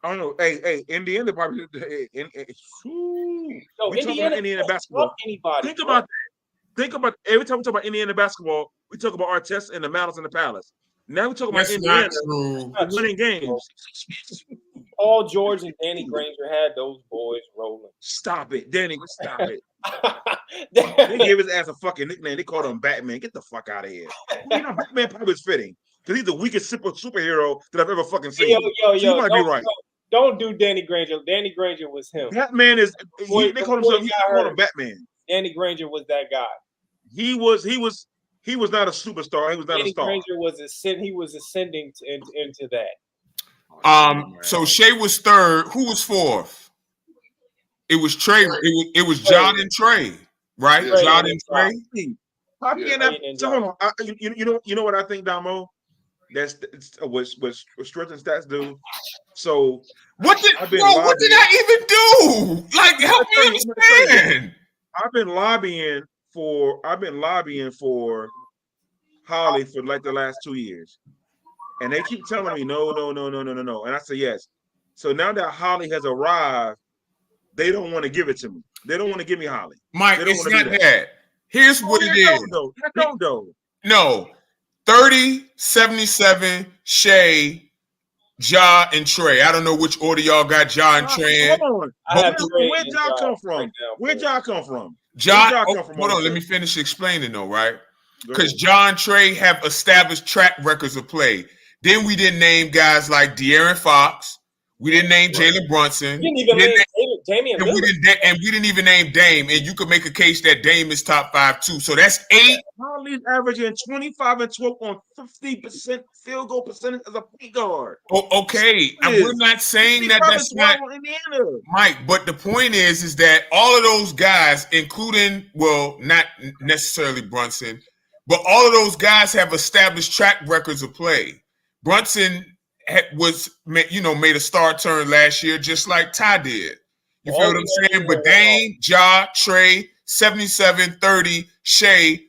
I don't know. Hey, Indiana probably. We talking about Indiana basketball. Anybody, Think about that. Think about every time we talk about Indiana basketball, we talk about Artest and the Malice and the Palace. Now we talk about That's Indiana not true. winning games. Paul George and Danny Granger had those boys rolling. Stop it, Danny. Stop it. They gave his ass a fucking nickname. They called him Batman. Get the fuck out of here. You know, Batman probably is fitting because he's the weakest superhero that I've ever fucking seen. Yo, So you might be right. Don't do Danny Granger. Danny Granger was him. Batman is. They called him Batman. Danny Granger was that guy. He was he was not a superstar. He was not a Danny star. Granger was ascending into that. So Shea was third. Who was fourth? It was Trey. It was John and Trey, right? Yeah. John and Trey. How can you not? So hold on. You know what I think, Damo? That's what strength and stats do. So What did I've been what did I even do? Like, help me understand. I've been lobbying for Holly for like the last 2 years, and they keep telling me no, and I say yes. So now that Holly has arrived, they don't want to give it to me. They don't want to give me Holly. Mike, it's not that. Here's what it is. Though. No, 30, 77, Shea, Ja, and Trey. I don't know which order y'all got Ja and Trey in. Hold on. Where'd Ja come from? Where'd Ja come from? Ja, hold on, let me finish explaining though, right? Because Ja and Trey have established track records of play. Then we didn't name guys like De'Aaron Fox. We didn't name Jalen Brunson. We didn't even name Damian Lillard. And we didn't even name Dame. And you could make a case that Dame is top 5 too. So that's 8. Holly's averaging 25 and 12 on 50% field goal percentage as a point guard. Oh, okay. And we're not saying that that's not Mike, but the point is that all of those guys, including, well, not necessarily Brunson, but all of those guys have established track records of play. Brunson made a star turn last year, just like Ty did. You feel what I'm saying? But Dame, Ja, Trey, 77, 30, Shea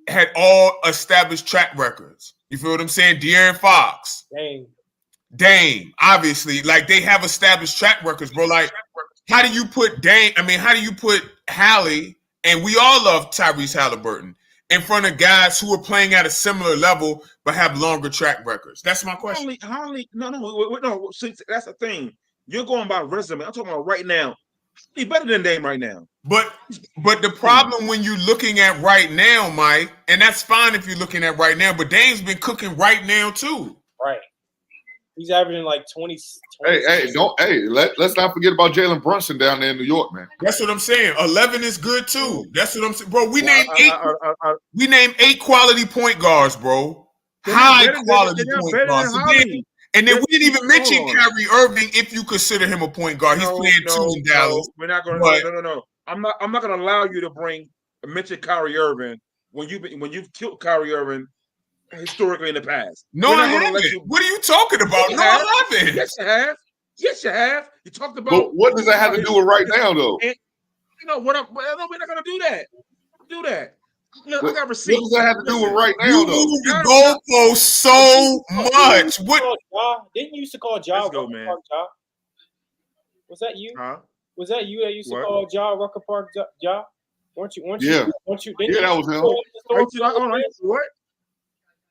had all established track records. You feel what I'm saying? De'Aaron Fox, Dame, obviously, like they have established track records, bro. Like, how do you put Dame? I mean, how do you put Hallie? And we all love Tyrese Halliburton in front of guys who are playing at a similar level but have longer track records? That's my question. Holly, no. See, that's the thing. You're going by resume. I'm talking about right now. He's better than Dame right now. But the problem when you're looking at right now, Mike, and that's fine if you're looking at right now, but Dame's been cooking right now too. Right. He's averaging like 20. Let's not forget about Jalen Brunson down there in New York, man. That's what I'm saying. 11 is good too. That's what I'm saying, bro. We named 8 quality point guards, bro. High quality point guards. And then we didn't even mention Kyrie Irving if you consider him a point guard. He's playing 2 in Dallas. We're not going to. No. I'm not going to allow you to mention Kyrie Irving when you've killed Kyrie Irving historically in the past. No, I haven't. What are you talking about? No, I haven't. Yes, you have. Yes, you have. You talked about. But what does that have to do with right now, though? And, we're not going to do that. Do that. No, I got receipts. What does that have to do with right now, though? You move the goalpost so much. Didn't you used to call Ja Rucker Park Ja? Was that you? Huh? Was that you that used to call Ja Rucker Park Ja? Weren't you? Yeah, that was him. What?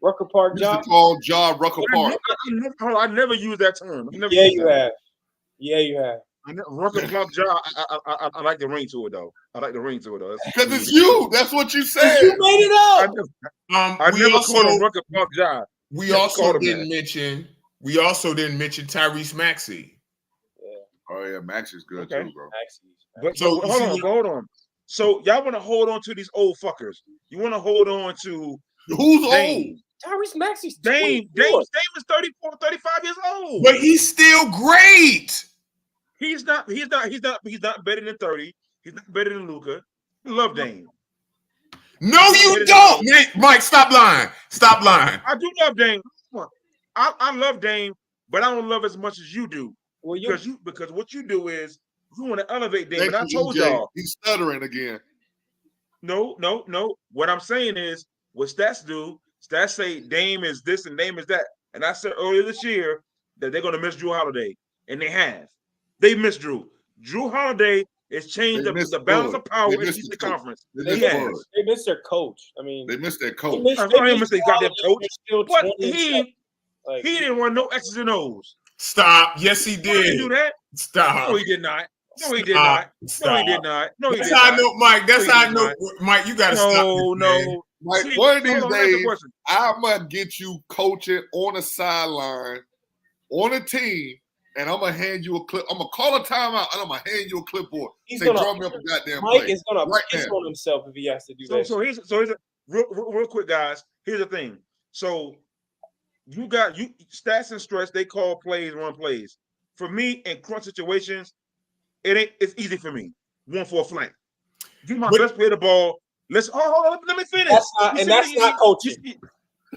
Rucker Park Ja? Used to call Ja Rucker Park. I never used that term. Yeah, you have. Rucker Park Ja. I like the ring to it though. Because it's you. That's what you said. You made it up. I never called him Rucker Park Ja. We also didn't mention Tyrese Maxey. Yeah. Oh yeah, Maxey's good too, bro. But so hold on. So y'all want to hold on to these old fuckers? You want to hold on to who's Dame? old? Tyrese Maxey's Dame is 34, 35 years old. But he's still great. He's not better than 30. He's not better than Luka. I love Dame. No, you don't. Mike, stop lying. Stop lying. I do love Dame. I love Dame, but I don't love as much as you do. Well, because what you do is you want to elevate Dame. And I told y'all. He's stuttering again. No. What I'm saying is what stats do. Stats say Dame is this and Dame is that. And I said earlier this year that they're going to miss Jrue Holiday. And they have. They missed Jrue. Jrue Holiday has changed the balance of power in the Eastern Conference. They missed their coach. I mean, they missed their coach. They missed their goddamn coach. But he didn't want no X's and O's. Stop. Yes, he did. He didn't do that. Stop. No, he did not. No, he did not. No, he did not. No, he did not. That's how I know, Mike. That's how I know, Mike. You got to stop. No. Mike, one of these days, I'm going to get you coaching on the sideline, on a team, and I'm going to hand you a clip. I'm going to call a timeout, and I'm going to hand you a clipboard. Say, draw me up a goddamn Mike play. is going to piss on himself if he has to do that. So real quick, guys. Here's the thing. So you stats and stretch. They call plays, run plays. For me, in crunch situations, it's easy for me. 1-4 flank. Give my best player the ball. Hold on, let me finish. That's not coaching.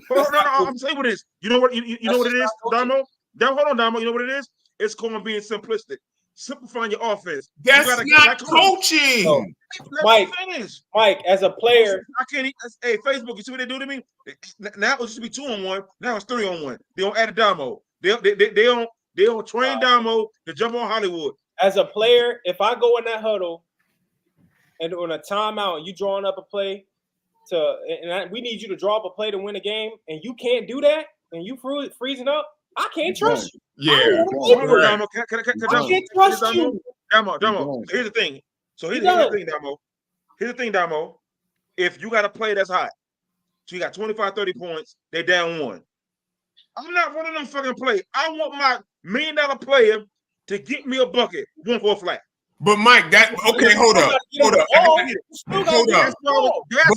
No, I'm saying what it is. You know what? You know what it is, Damo. Hold on, Damo. You know what it is? It's called being simplistic, simplifying your offense. That's not coaching. No. Mike, as a player, I can't. Hey, Facebook, you see what they do to me? Now it used to be 2-on-1. Now it's 3-on-1. They don't add a Damo. They don't train Damo to jump on Hollywood. As a player, if I go in that huddle and on a timeout and you drawing up a play we need you to draw up a play to win a game, and you can't do that, and you freezing up, I can't trust you. Yeah. Damo, I can't trust you. Damo. Here's the thing. So here's the thing, Damo. Here's the thing, Damo. If you got a play that's hot, so you got 25, 30 points, they down 1. I'm not running them fucking play. I want my $1 million player to get me a bucket, 1-4 flat. But Mike, hold up. But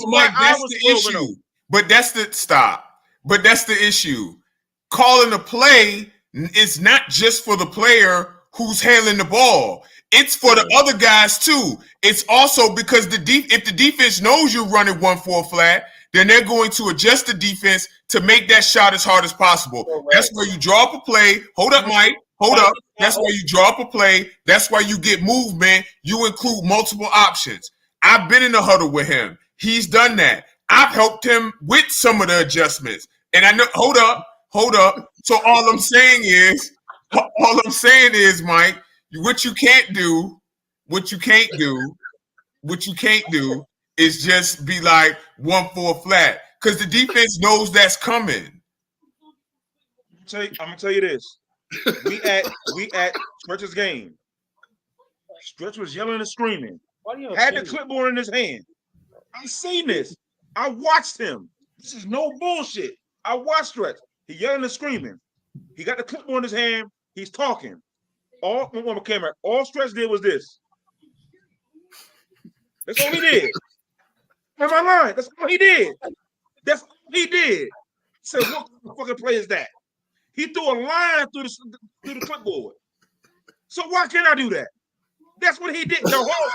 Mike, that's the issue. But that's the issue. Calling a play is not just for the player who's handling the ball. It's for the other guys too. It's also because if the defense knows you're running 1-4 flat, then they're going to adjust the defense to make that shot as hard as possible. Right. That's where you draw up a play. Hold up, Mike. Hold up. That's why you draw up a play. That's why you get movement. You include multiple options. I've been in the huddle with him. He's done that. I've helped him with some of the adjustments. And I know, hold up. So all I'm saying is, Mike, what you can't do is just be like 1-4 flat. Because the defense knows that's coming. I'm gonna tell you this. We at Stretch's game. Stretch was yelling and screaming. Had the clipboard in his hand. I seen this. I watched him. This is no bullshit. I watched Stretch. He yelling and screaming. He got the clipboard in his hand. He's talking. All Stretch did was this. That's all he did. Am I lying? That's all he did. That's all he did. So what fucking play is that? He threw a line through the clipboard. So why can't I do that? That's what he did. The whole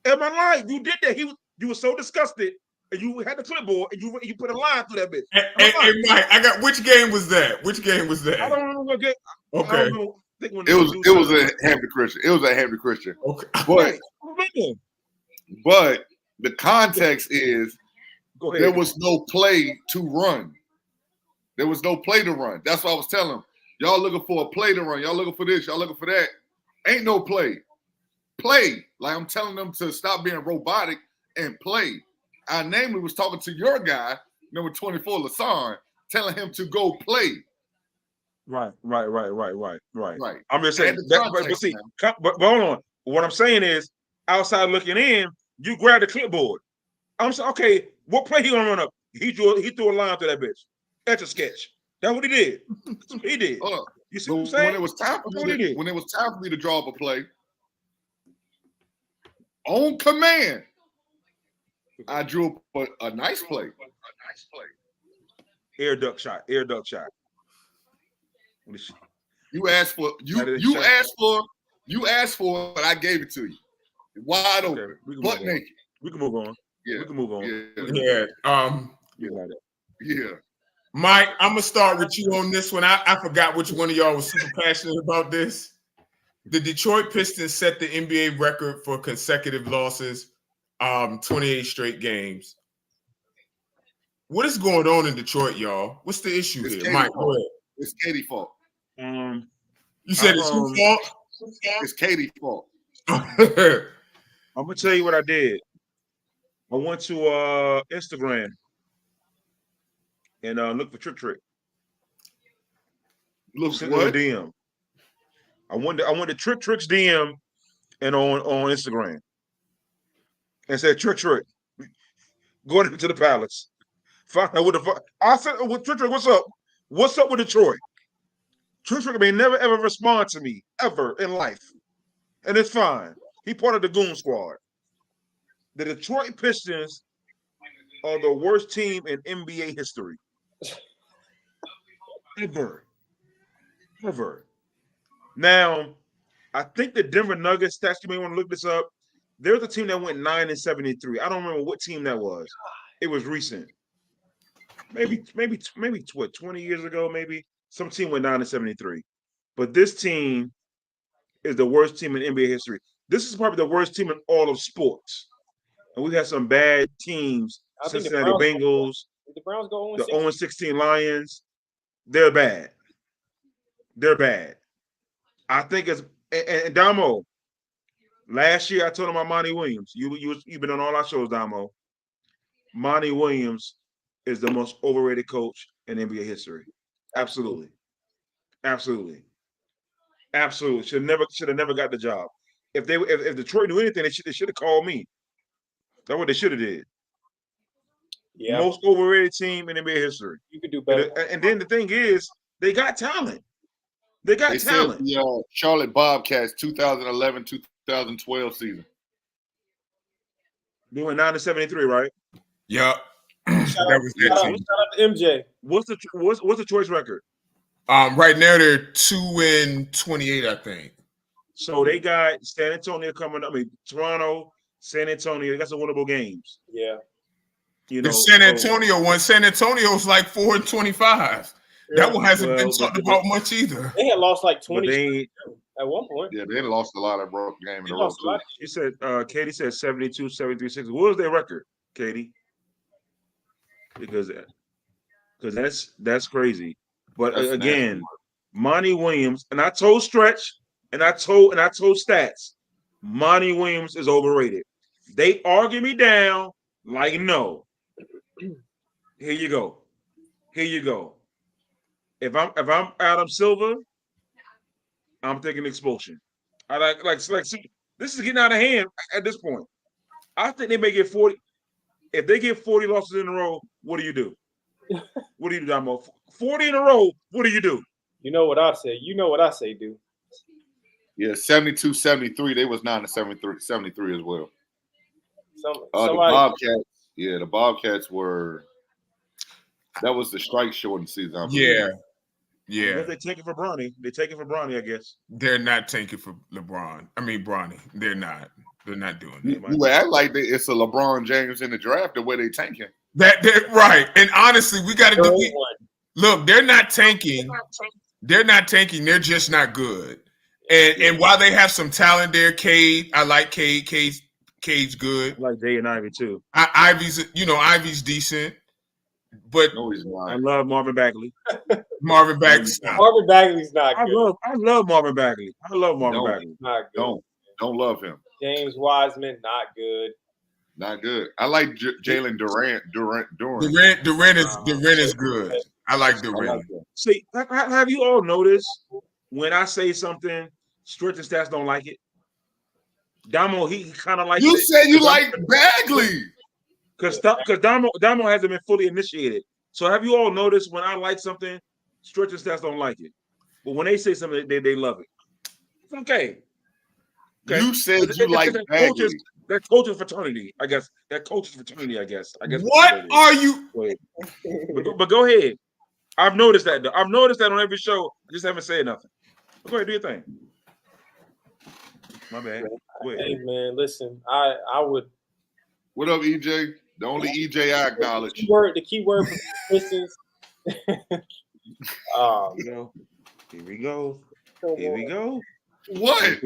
am I lying? You did that. You were so disgusted, and you had the clipboard, and you put a line through that bitch. Hey, Mike, I got which game was that? I don't remember what game. Okay. It was a Hampton Christian. Okay. But the context is there was no play to run. There was no play to run. That's what I was telling them. Y'all looking for a play to run. Y'all looking for this. Y'all looking for that. Ain't no play. Play. Like I'm telling them to stop being robotic and play. I namely was talking to your guy, number 24, Lasan, telling him to go play. Right. I'm just saying that, but hold on. What I'm saying is, outside looking in, you grab the clipboard. I'm saying, okay, what play he gonna run up? He threw a line to that bitch. That's a sketch. That's what he did. That's what he did. You see what I'm saying? When it was time for me to draw up a play, on command, I drew up a nice play. Air duck shot. You asked for it, I gave it to you. Wide open, butt naked. We can move on. Yeah. We can move on. Yeah. Mike, I'm gonna start with you on this one. I forgot which one of y'all was super passionate about this. The Detroit Pistons set the NBA record for consecutive losses, 28 straight games. What is going on in Detroit, y'all? What's the issue here? Mike, go ahead. It's Katie's fault. You said it's whose fault? It's Katie's fault. I'm gonna tell you what I did. I went to Instagram and look for Trick. Look for what? DM. I went to Trick's DM and on Instagram and said Trick. Go into the palace. Find out what the fuck. I said, well, Trick, what's up? What's up with Detroit? Trick may never ever respond to me ever in life, and it's fine. He part of the goon squad. The Detroit Pistons are the worst team in NBA history. Ever. Now, I think the Denver Nuggets stats, you may want to look this up. There's a team that went 9-73. I don't remember what team that was. It was recent. Maybe what, 20 years ago, maybe some team went 9-73. But this team is the worst team in NBA history. This is probably the worst team in all of sports. And we've had some bad teams. I think Cincinnati Bengals, the Browns go the 0-16. 0-16 Lions. They're bad. I think it's and Damo. Last year I told him about Monty Williams. You've been on all our shows, Damo. Monty Williams is the most overrated coach in NBA history. Absolutely. Should have never got the job. If Detroit knew anything, they should have called me. That's what they should have did. Yeah, Most overrated team in NBA history. you could do better. And then the thing is, they got talent. They got talent. Said the Charlotte Bobcats 2011-2012 season. Doing 9-73, right? Yep. That was that Shout team. out to MJ. What's the choice record? Right now they're 2-28, I think. So they got San Antonio coming up. I mean, Toronto, San Antonio. They got some winnable games. Yeah. You know, The San Antonio one, San Antonio's like 4-25. That one hasn't been talked about much either. They had lost like But 20 they, at one point. Yeah, they lost a lot of broke game in They a row lost a too. lot. you said, Katie said 72, 73, 60. What was their record, Katie? Because that's crazy. But That's again, Monty Williams, and I told Stretch, and I told Stats, Monty Williams is overrated. They argue me down like no. Here you go. If I'm Adam Silver, I'm thinking expulsion. I like this is getting out of hand at this point. I think they may get 40. If they get 40 losses in a row, what do you do? What do you do, Damo? 40 in a row, what do you do? You know what I say. You know what I say, dude. Yeah, 72-73. They was 9-73 as well. The Bobcats. Yeah, the Bobcats were. That was the strike shortened season. I believe. Yeah. They take it for Bronny. They take it for Bronny, I guess. They're not taking for Bronny. They're not. They're not doing that. You act like it's a LeBron James in the draft the way they tanking. They're right. And honestly, we got to do. Look, they're not tanking. They're not tanking. They're just not good. And while they have some talent there, Cade, I like Cade. Cade's good. I like Jay and Ivy too. Ivy's decent. But No, he's not. I love Marvin Bagley. Marvin Bagley's not. Marvin Bagley's not good. I love Marvin Bagley. I love Marvin Bagley. Not good. Don't love him. James Wiseman, not good. Not good. I like Jalen Durant. Durant is good. I like Durant. See, have you all noticed when I say something, Stretch and Stats don't like it? Damo, he kind of likes You it. said you like Bagley. Because Damo hasn't been fully initiated. So have you all noticed when I like something, Stretch and Stats don't like it? But when they say something, they love it. It's okay. You said you like Bagley. That coaching fraternity, I guess. I guess. What are you? But go ahead. I've noticed that, though. I've noticed that on every show. I just haven't said nothing. But go ahead, do your thing. My bad. Go ahead. Hey man, listen, I would. What up, EJ? The only EJ I acknowledge. The key word for Pistons. Here we go. What?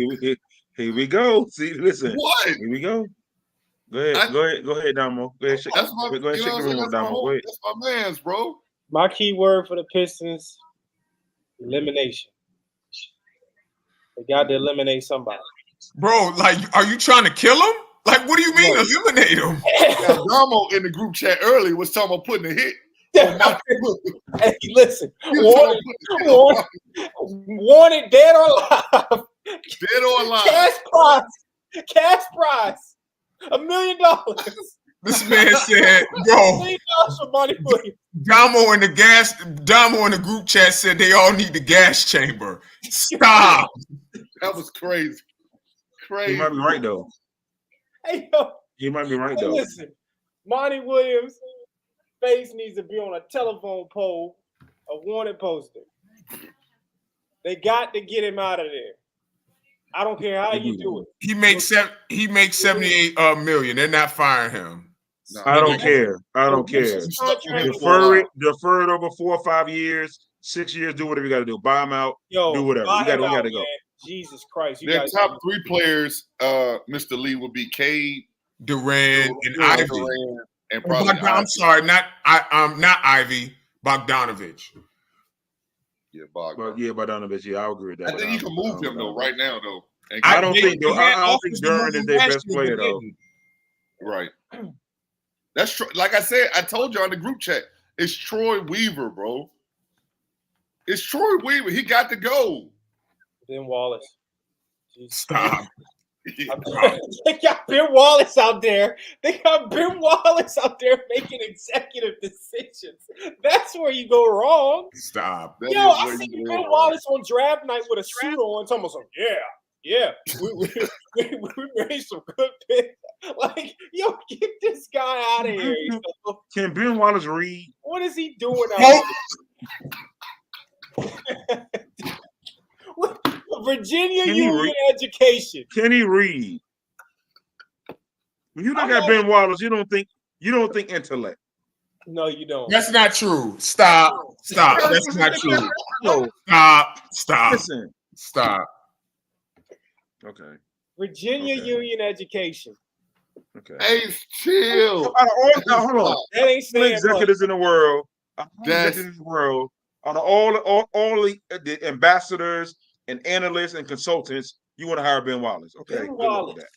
Here we go. See, listen. What? Here we go. Go ahead, Damo. Go ahead, shake the room, Damo. Go ahead. That's my man's, bro. My key word for the Pistons: elimination. They got to eliminate somebody. Bro, like, are you trying to kill him? Like, what do you mean eliminate him? Now, Damo in the group chat earlier was talking about putting a hit. Hey, listen. Wanted dead or alive. Dead or alive. Cash prize. $1 million. This man said, bro, $1 million for Monty Williams. Damo in the group chat said they all need the gas chamber. Stop. That was crazy. He might be right, though. Hey, yo. He might be right, though. Listen. Monty Williams' face needs to be on a telephone pole, a wanted poster. They got to get him out of there. I don't care how you do it. He makes 78 million. They're not firing him. No. I don't care. I don't care. His contract is Defer it over 4 or 5 years, 6 years. Do whatever you got to do. Buy him out. Yo, do whatever. buy We him got out, to go. man. Jesus Christ. You Their guys top 3 players, Mr. Lee, would be Cade, Durant and Durant, Ivy. and probably I'm Ivy. sorry, not Ivy. Bogdanovich. Yeah, Bogdan. But yeah, Bogdanovich. Yeah, I agree with that. I think you can move him though right now though. And I don't think they I had don't offers think to move Duran is him their last best year, player but though. didn't. right. That's true. Like I said, I told you on the group chat, it's Troy Weaver, bro. It's Troy Weaver. He got to go. Ben Wallace. Jesus. Stop. They got Ben Wallace out there. They got Ben Wallace out there making executive decisions. That's where you go wrong. Stop. That Yo, is I where seen you Ben go. Wallace on draft night with a suit on. Talking about some, yeah. We made some good picks. Like, yo, get this guy out of here. Yo. Can Ben Wallace read? What is he doing out here? Virginia Can he Union read? Education. Can he read? When you look at Ben Wallace, you don't think intellect. No, you don't. That's not true. Stop. That's not true. No, Stop. listen. Stop. Okay. Virginia Okay. Union Education. Okay. Hey, chill. Out of all, now, hold on. That ain't All the saying much. executives in the world, That's- out of all the ambassadors and analysts and consultants, you want to hire Ben Wallace. Okay, Ben good luck Wallace. with that.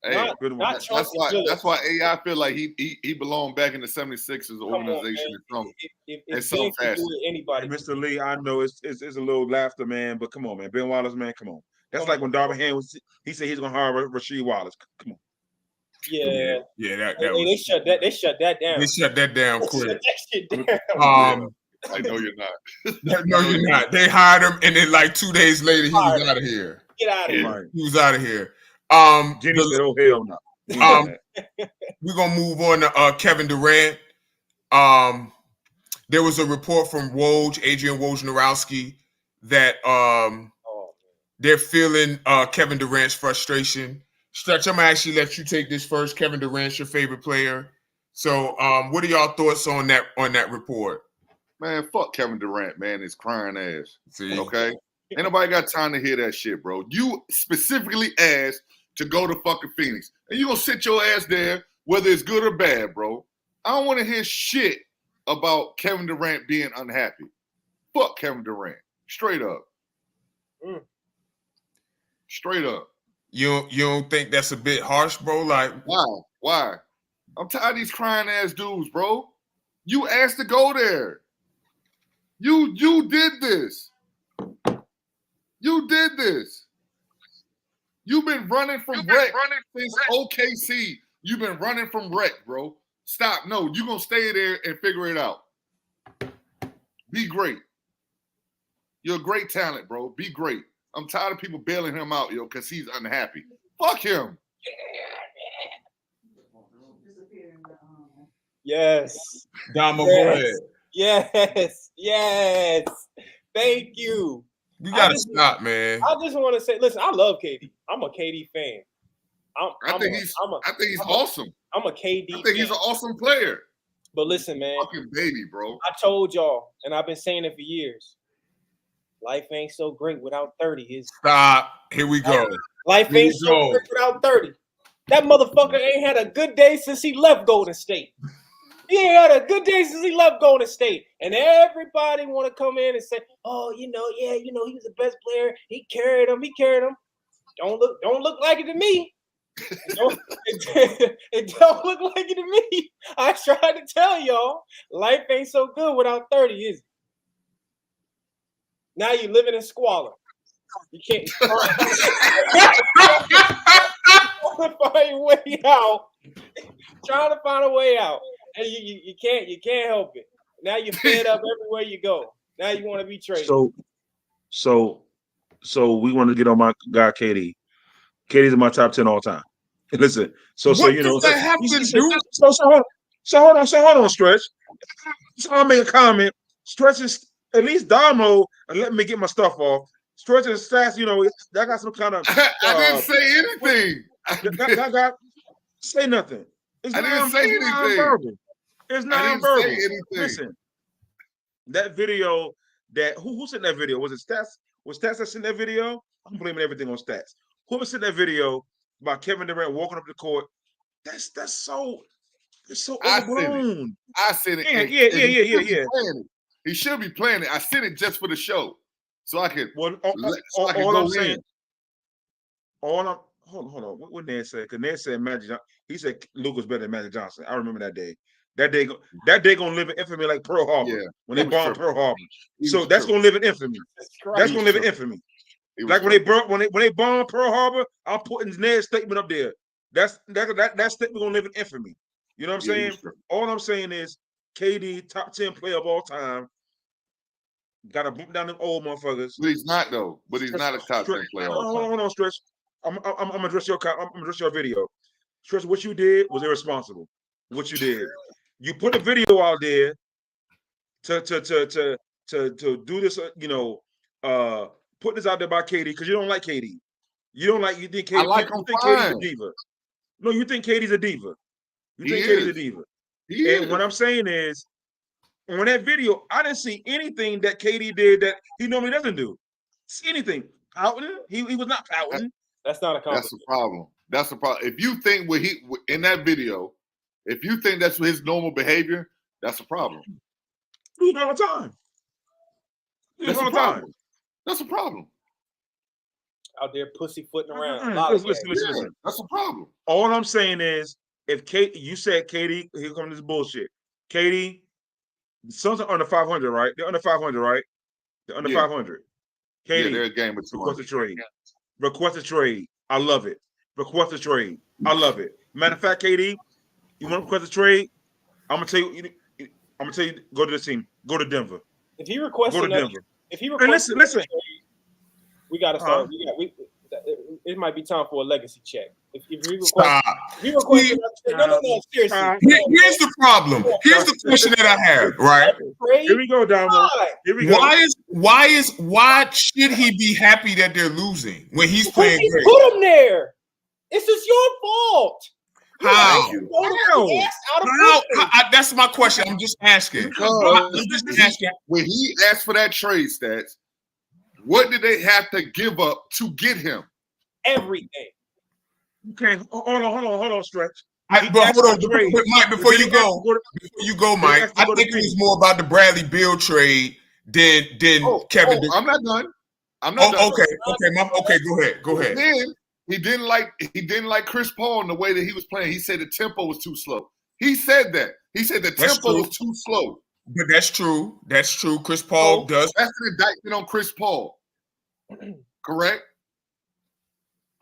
Hey, Not, Good not one. that's Chauncey why Billups. AI feel like he belonged back in the 76ers Come on, organization man. or something. If in some Ben can do fashion. it, anybody. And Mr. Lee, I know it's a little laughter, man, but come on, man. Ben Wallace, man, come on. That's Come like on. when Darvin Ham he said he's gonna hire Rasheed Wallace. Come on. Yeah. Yeah, that Hey, was. they shut that down. They shut that down They quick. shut that shit down. I know you're not. No, you're not. They hired him, and then like 2 days later, he was Fired him. out of here. Get out of Yeah. here. Right. He was out of here. Jenny The- said, "Oh hell no." we're gonna move on to Kevin Durant. There was a report from Adrian Wojnarowski, that Oh, they're feeling Kevin Durant's frustration. Stretch, I'm gonna actually let you take this first. Kevin Durant's your favorite player. So, what are y'all thoughts on that report? Man, fuck Kevin Durant, man. His crying ass. See, Okay? Ain't nobody got time to hear that shit, bro. You specifically asked to go to fucking Phoenix. And you gonna sit your ass there, whether it's good or bad, bro. I don't want to hear shit about Kevin Durant being unhappy. Fuck Kevin Durant. Straight up. Mm. Straight up. you don't think that's a bit harsh, bro? Like, Why? I'm tired of these crying ass dudes, bro. You asked to go there. You did this. You did this. You've been running from rec since OKC. You've been running from rec, bro. Stop. No, you're going to stay there and figure it out. Be great. You're a great talent, bro. Be great. I'm tired of people bailing him out, yo, because he's unhappy. Fuck him. yes. Damo, Yes. go ahead. Yes. Thank you. You gotta I just- stop, man. I just want to say, listen, I love KD. I'm a KD fan. I think he's awesome. I'm a KD I think fan. he's an awesome player. But listen, man, Fucking baby, bro. I told y'all, and I've been saying it for years. Life ain't so great without 30. Stop. Here we go. Life Here ain't you so go. great without 30. That motherfucker ain't had a good day since he left Golden State. He ain't had a good day since he left Golden State. And everybody want to come in and say, oh, he was the best player. He carried him. Don't look like it to me. It don't look like it to me. I tried to tell y'all, life ain't so good without 30, is it? Now you living in squalor. You can't find a way out. Trying to find a way out. And you can't help it. Now you're fed up everywhere you go. Now you want to be traded. So we want to get on my guy KD. KD's in my top 10 all time. Listen, so What you know, does that have to do? so hold on, Stretch. So I'll make a comment. Stretch is at least Damo, and let me get my stuff off. Stretch and Stats, you know, I got some kind of. I didn't say anything. I got say nothing. It's I didn't say anything. Non-verbal. It's I didn't non-verbal. say anything. Listen, that video that who sent that video? Was it Stats? Was Stats that sent that video? I'm blaming everything on Stats. Whoever sent that video about Kevin Durant walking up the court, that's so overblown. I said it. Yeah. He should be playing it. I sent it just for the show, so I could. Well, Hold on. What Ned said? Because Ned said Magic Johnson. He said Luke was better than Magic Johnson. I remember that day. That day gonna live in infamy like Pearl Harbor when they bombed Pearl Harbor. So that's gonna live in infamy. That's gonna live in infamy. Like when they bombed Pearl Harbor, I'm putting Ned's statement up there. That statement gonna live in infamy. You know what I'm saying? All I'm saying is KD, top 10 player of all time. Got to boot down them old motherfuckers. But he's not though. But he's not a top 10 player. Hold on, Stretch. I'm gonna address your video. Stretch, what you did was irresponsible. What you did, you put a video out there to do this. You know, put this out there by KD because you don't like KD. You think KD? I like him fine. KD's a diva. No, you think KD's a diva. You think KD's a diva. And what I'm saying is, on that video, I didn't see anything that KD did that he normally doesn't do. See anything pouting? He was not pouting. That's not a compliment. That's the problem. That's the problem. If you think in that video, if you think that's his normal behavior, that's a problem. Do it all the time. That's a problem. That's a problem. Out there pussyfooting around. Listen. That's a problem. All I'm saying is, if you said KD, here comes this bullshit. KD, the Suns are under 500, right? They're under 500, right? They're under 500. KD, they're a game of 200. Request a trade. Request a trade. I love it. Request a trade. I love it. Matter of fact, KD, you want to request a trade? I'm gonna tell you. Go to the team. Go to Denver. If he requests, go to Denver. If he requests, listen. We gotta start. It might be time for a legacy check. If he requests, no, seriously. Here's the problem. Here's the question that I have. Right. Here we go, Damo. Here we go. Why should he be happy that they're losing when he's playing great? Put him there. This is your fault. How? That's my question. I'm just asking. When he asked for that trade, Stats, what did they have to give up to get him? Everything. Okay, hold on, Stretch. Mike, before you go, Mike, I think it was more about the Bradley Beal trade than Kevin. I'm not done. I'm not done. Okay, go ahead. Then he didn't like Chris Paul in the way that he was playing. He said the tempo was too slow. He said that. He said the tempo was too slow. But that's true. That's true. Chris Paul does. That's an indictment on Chris Paul. Correct?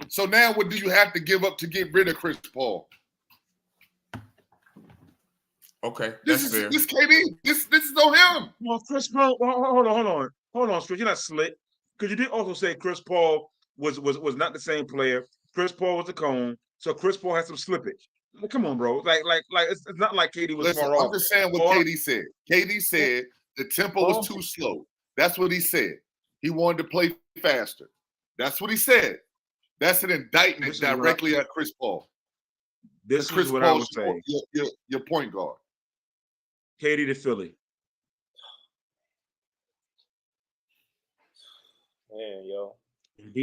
So now what do you have to give up to get rid of Chris Paul? Okay, this that's fair. This KD. This is on him. Well, Chris Paul. Hold on, Stretch. You're not slick because you did also say Chris Paul was not the same player. Chris Paul was a cone, so Chris Paul had some slippage. Come on, bro. Like it's not like KD was far off. I'm just saying what KD said. KD said the tempo was too slow. That's what he said. He wanted to play faster. That's what he said. That's an indictment directly at Chris Paul. This is what I would say. Your point guard. KD to Philly. Man, yo.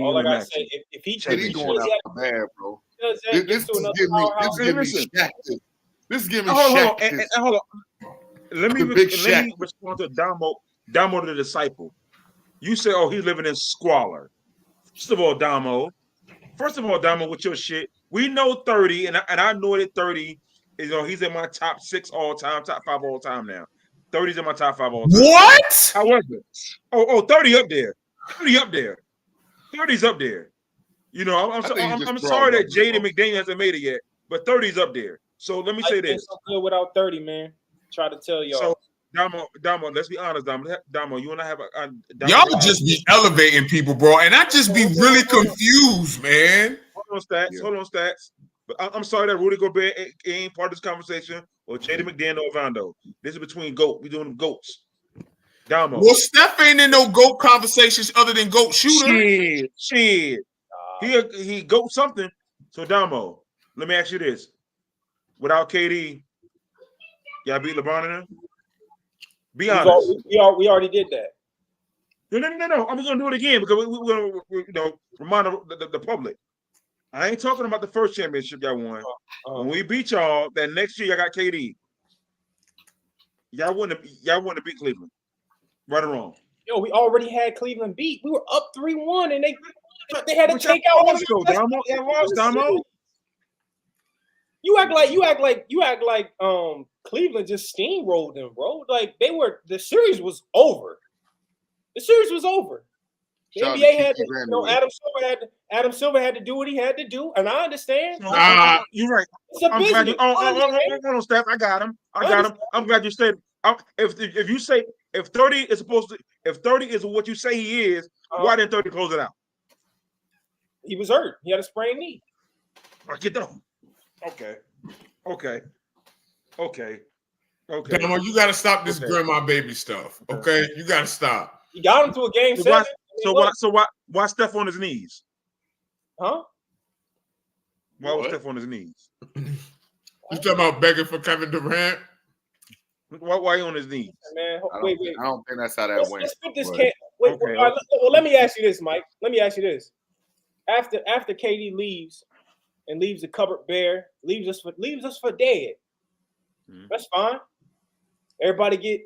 All I gotta say, if he going out bad, bro. This is giving me Shaq. This is giving me Shaq. Hold on. Let me respond to Damo the disciple. You say, oh, he's living in squalor. First of all, Damo, with your shit, we know 30, and I know that 30 is, he's in my top 6 all time, top 5 all time now. 30's in my top 5 all time. What? However, 30 up there. 30 up there. 30's up there. You know, I'm sorry that Jaden McDaniel hasn't made it yet, but 30's up there. So let me say this. So good without 30, man. Try to tell y'all. So Damo, let's be honest, Damo, you and I have y'all just be elevating people, bro, and I just be really confused, man. Hold on, Stats. But I'm sorry that Rudy Gobert ain't part of this conversation, or Jaden McDaniel or Vondo. This is between GOAT. We doing GOATs. Damo. Well, Steph ain't in no GOAT conversations other than GOAT shooter. Shit. He GOAT something. So Damo, let me ask you this: without KD, y'all beat LeBron in them? Be honest. We already did that. No. I'm gonna do it again because we're gonna remind the public. I ain't talking about the first championship y'all won. When we beat y'all, that next year y'all got KD. Y'all wouldn't have beat Cleveland. Right or wrong? Yo, we already had Cleveland beat. We were up 3-1, and they had to take out one of the Damo. You act like Cleveland just steamrolled them, bro. Like the series was over. The series was over. The NBA had to, Adam Silver had to do what he had to do, and I understand. You're right. It's a business. Hold on, Steph. I got him. I'm glad you said. If you say if 30 is what you say he is, why didn't 30 close it out? He was hurt. He had a sprained knee. I get that. Okay. Damo, you got to stop this grandma baby stuff. Okay, you got to stop. He got him to a game 7. So why Steph on his knees? Huh? Why was Steph on his knees? You talking about begging for Kevin Durant? Why he on his knees? Man, wait. I don't think that's how that went. Let's put this well, let me ask you this, Mike. Let me ask you this. After KD leaves and leaves the cupboard bare, leaves us for dead. That's fine. Everybody get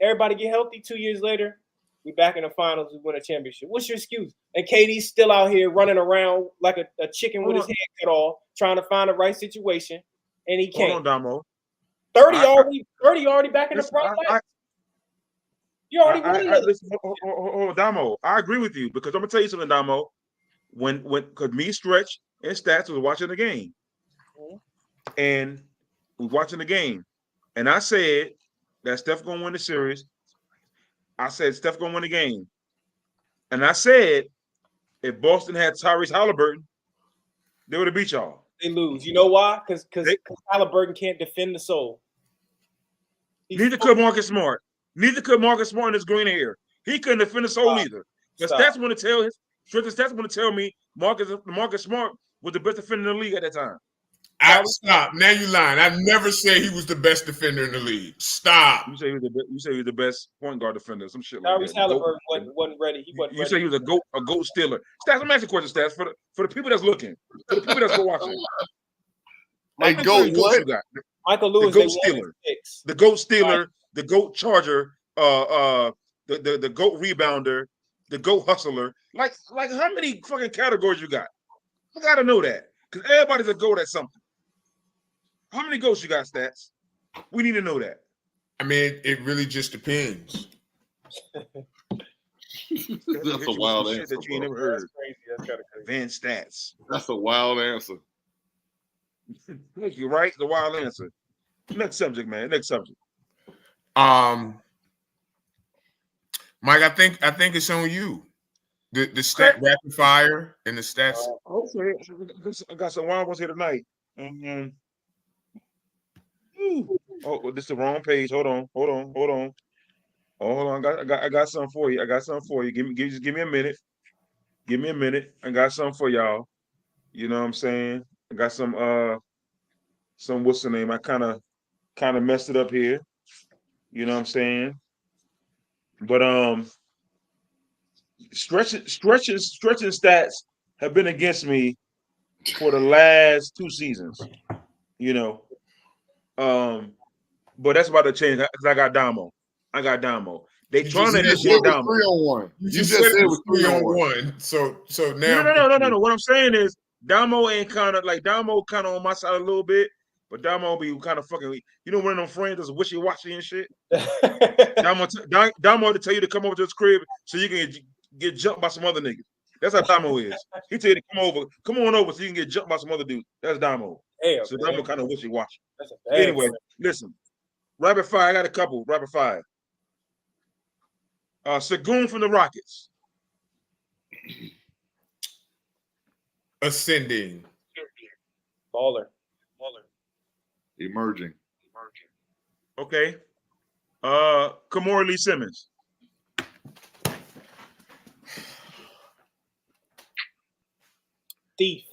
healthy. 2 years later, we back in the finals. We win a championship. What's your excuse? And KD's still out here running around like a chicken with his head cut off, trying to find the right situation, and he can't. Hold on, Damo. 30 already back in the prime. You already won. Damo, I agree with you because I'm gonna tell you something, Damo. When because me, Stretch, and Stats was watching the game, and we watching the game, and I said that Steph gonna win the series. I said Steph gonna win the game, and I said if Boston had Tyrese Halliburton, they would have beat y'all. They lose. You know why? Because Halliburton can't defend the soul. Neither could Marcus Smart. Neither could Marcus Smart in his green hair. He couldn't defend the soul either. The stats want to tell me Marcus Smart was the best defender in the league at that time. Stop. Now you lying. I never said he was the best defender in the league. Stop. You say he was the best point guard defender. Some shit like that. Tyrese Halliburton wasn't ready. He wasn't you ready. say he was a goat stealer. Stats, let me ask you a question, Stats, for the people that's looking, for the people that's go watching. Hey, GOAT what? Michael Lewis, the goat stealer, the goat charger, the goat rebounder, the goat hustler. Like how many fucking categories you got? I gotta know that because everybody's a goat at something. How many goats you got, Stats? We need to know that. I mean, it really just depends. That's a wild answer. That you ain't never heard. That's crazy. That's kind of crazy. Advanced Stats. That's a wild answer. Thank you, right? The wild answer. Next subject, man. Next subject. Mike, I think it's on you. The stat rapid fire and the stats. Okay, I got some wild ones here tonight. Oh, this is the wrong page. Hold on. Oh, hold on. I got something for you. Just give me a minute. Give me a minute. I got something for y'all. You know what I'm saying? I got some what's the name? I kind of messed it up here. You know what I'm saying? But stretching stats have been against me for the last 2 seasons. You know. But that's about to change because I got Damo. They trying to initiate Damo. 3-on-1. You just said it was 3-on-1. So now No. What I'm saying is Damo ain't Damo kind of on my side a little bit, but Damo be kind of fucking. You know, one of them friends that's wishy-washy and shit. Damo to tell you to come over to his crib so you can get jumped by some other niggas. That's how Damo is. He tell you to come on over so you can get jumped by some other dude. That's Damo. Damn, so Damo kind of wishy-washy. Anyway, listen. Rapid fire. I got a couple. Rapid fire. Sagoon from the Rockets. Ascending. Baller. Emerging. Okay. Kamora Lee Simmons. Thief.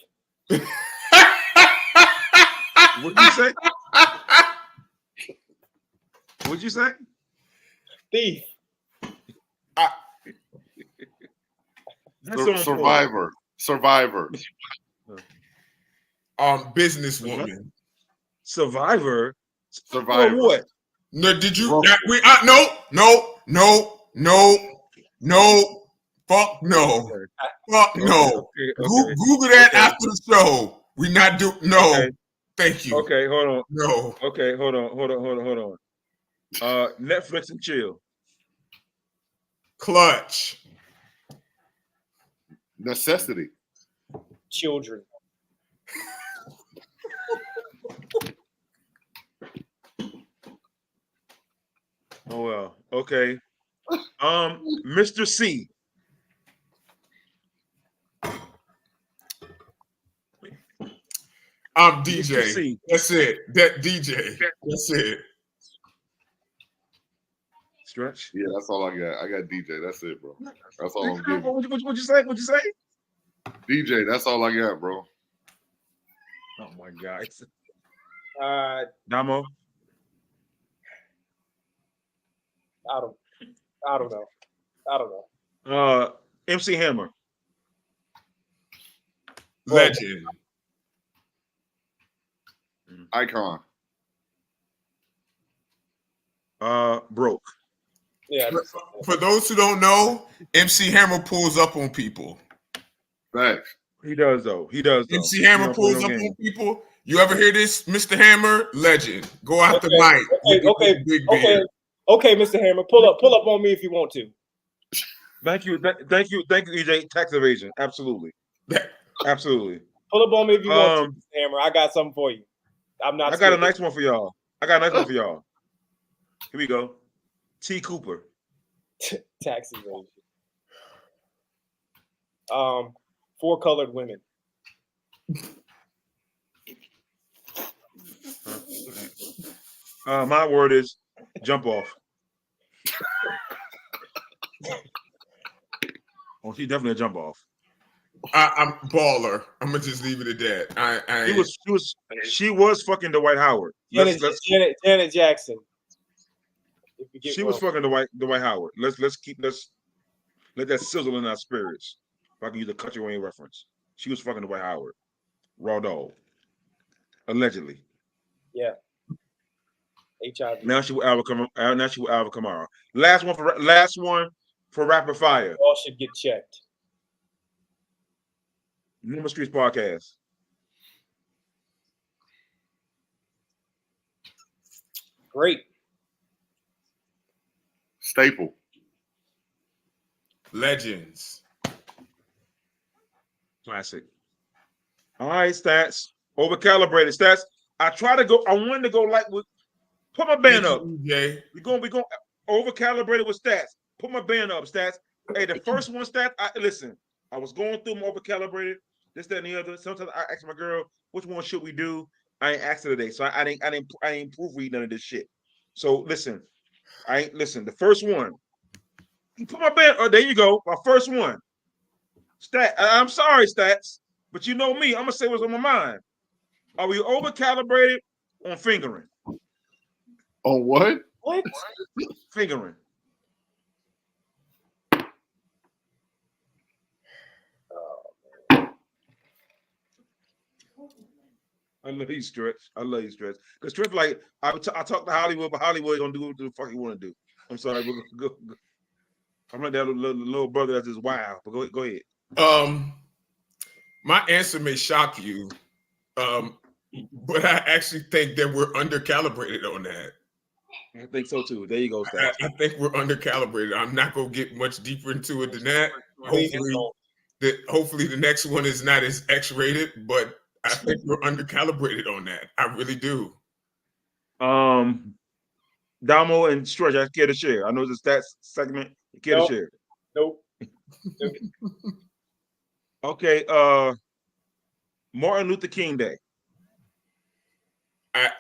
What'd you say? What'd you say? Thief. That's so important. Survivor. Businesswoman. Survivor. Survivor. Or what? No, did you? Broken. No. Fuck no. Fuck no. Okay. Google that Okay. after the show. We not do no. Okay. Thank you. Okay, hold on. No. Okay, hold on. Netflix and chill. Clutch. Necessity. Children. Oh well. Okay. Mr. C. I'm Mr. DJ. C. That's it. That DJ. That's it. Stretch. Yeah, that's all I got. I got DJ. That's it, bro. That's all I'm giving. What'd you say? What'd you say? DJ, that's all I got, bro. Oh my God. I Damo. don't know. MC Hammer. Legend. Icon. Broke. Yeah. For those who don't know, MC Hammer pulls up on people. Facts. He does though. MC Hammer pulls up on people. You ever hear this, Mr. Hammer? Legend. Go out the mic. Okay, Mr. Hammer. Pull up on me if you want to. Thank you, EJ. Tax evasion. Absolutely. Absolutely. Pull up on me if you want to, Mr. Hammer. I got something for you. I'm not. I got a nice one for y'all. Here we go. T. Cooper. Tax evasion. 4 colored women. My word is jump off. Oh, she definitely a jump off. I'm baller. I'm gonna just leave it at that. She was fucking Dwight Howard. Janet Jackson. She was fucking Dwight Howard. Let's let that sizzle in our spirits. If I can use a Country Wayne reference, she was fucking Dwight Howard. Raw dog. Allegedly. Yeah. HIV. Now she with Alva Kamara. Last one for rapid fire. All should get checked. Numa Streets podcast. Great. Staple. Legends. Classic. All right, stats. Overcalibrated stats. I wanted to go like with. Put my band up. Yeah. We're going overcalibrated with stats. Put my band up, stats. Hey, the first one stat. Listen. I was going through my overcalibrated. This, that, and the other. Sometimes I ask my girl, which one should we do? I ain't asked her today, so I ain't proofread none of this shit. So listen, the first one. You put my band. Oh, there you go. My first one. Stat. I'm sorry, stats, but you know me. I'm gonna say what's on my mind. Are we overcalibrated on fingering? On what? What? Fingering. I love you, Stretch. Because Stretch, like, I talk to Hollywood, but Hollywood gonna do what the fuck he want to do. I'm sorry, but go. I'm like that little brother that's just wild. But go ahead. My answer may shock you, but I actually think that we're undercalibrated on that. I think so too. There you go, Stats. I think we're undercalibrated. I'm not gonna get much deeper into it than that. Hopefully the next one is not as X-rated, but I think we're undercalibrated on that. I really do. Damo and Stretch, I care to share. I know it's a stats segment. You care to share? Nope. Okay. Martin Luther King Day.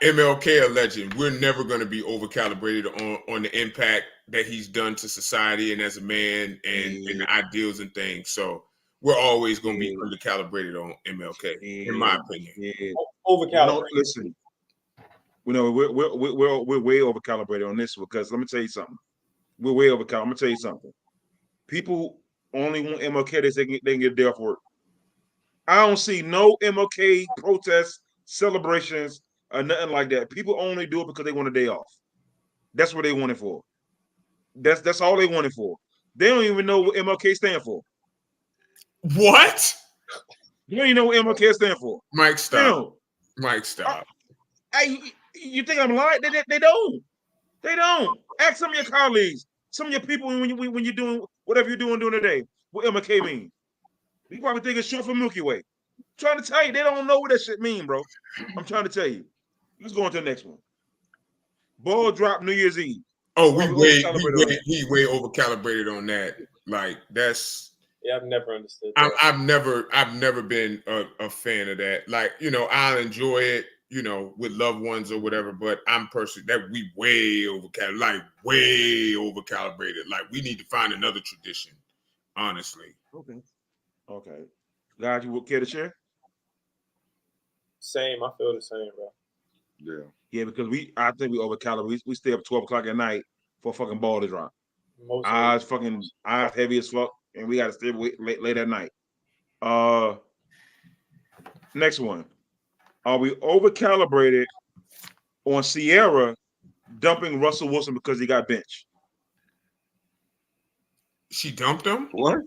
MLK a legend. We're never going to be overcalibrated on the impact that he's done to society and as a man and the ideals and things. So we're always going to be undercalibrated on MLK, in my opinion. Overcalibrated. Listen, we're way overcalibrated on this because let me tell you something. We're way overcalibrated. I'm gonna tell you something. People only want MLK they can get a day off work. I don't see no MLK protests, celebrations, or nothing like that. People only do it because they want a day off. That's what they want it for. That's all they want it for. They don't even know what MLK stand for. What? You don't even know what MLK stand for. Mike, stop. Damn. Mike, stop. You think I'm lying? They don't. They don't. Ask some of your colleagues, some of your people when you're doing whatever you're doing during the day. What MLK mean? You probably think it's short for Milky Way. I'm trying to tell you, they don't know what that shit mean, bro. I'm trying to tell you. Let's go on to the next one. Ball drop New Year's Eve. Oh, we way overcalibrated on that. Like that's. Yeah, I've never understood that. I've never been a fan of that. Like, you know, I'll enjoy it, you know, with loved ones or whatever, but I'm personally that we way overcalibrated. Like we need to find another tradition, honestly. Okay. Guys, you would care to share? Same. I feel the same, bro. Yeah, because I think we overcalibrate. We stay up 12 o'clock at night for a fucking ball to drop. Eyes heavy as fuck, and we gotta stay late at night. Next one. Are we overcalibrated on Sierra dumping Russell Wilson because he got benched? She dumped him? What?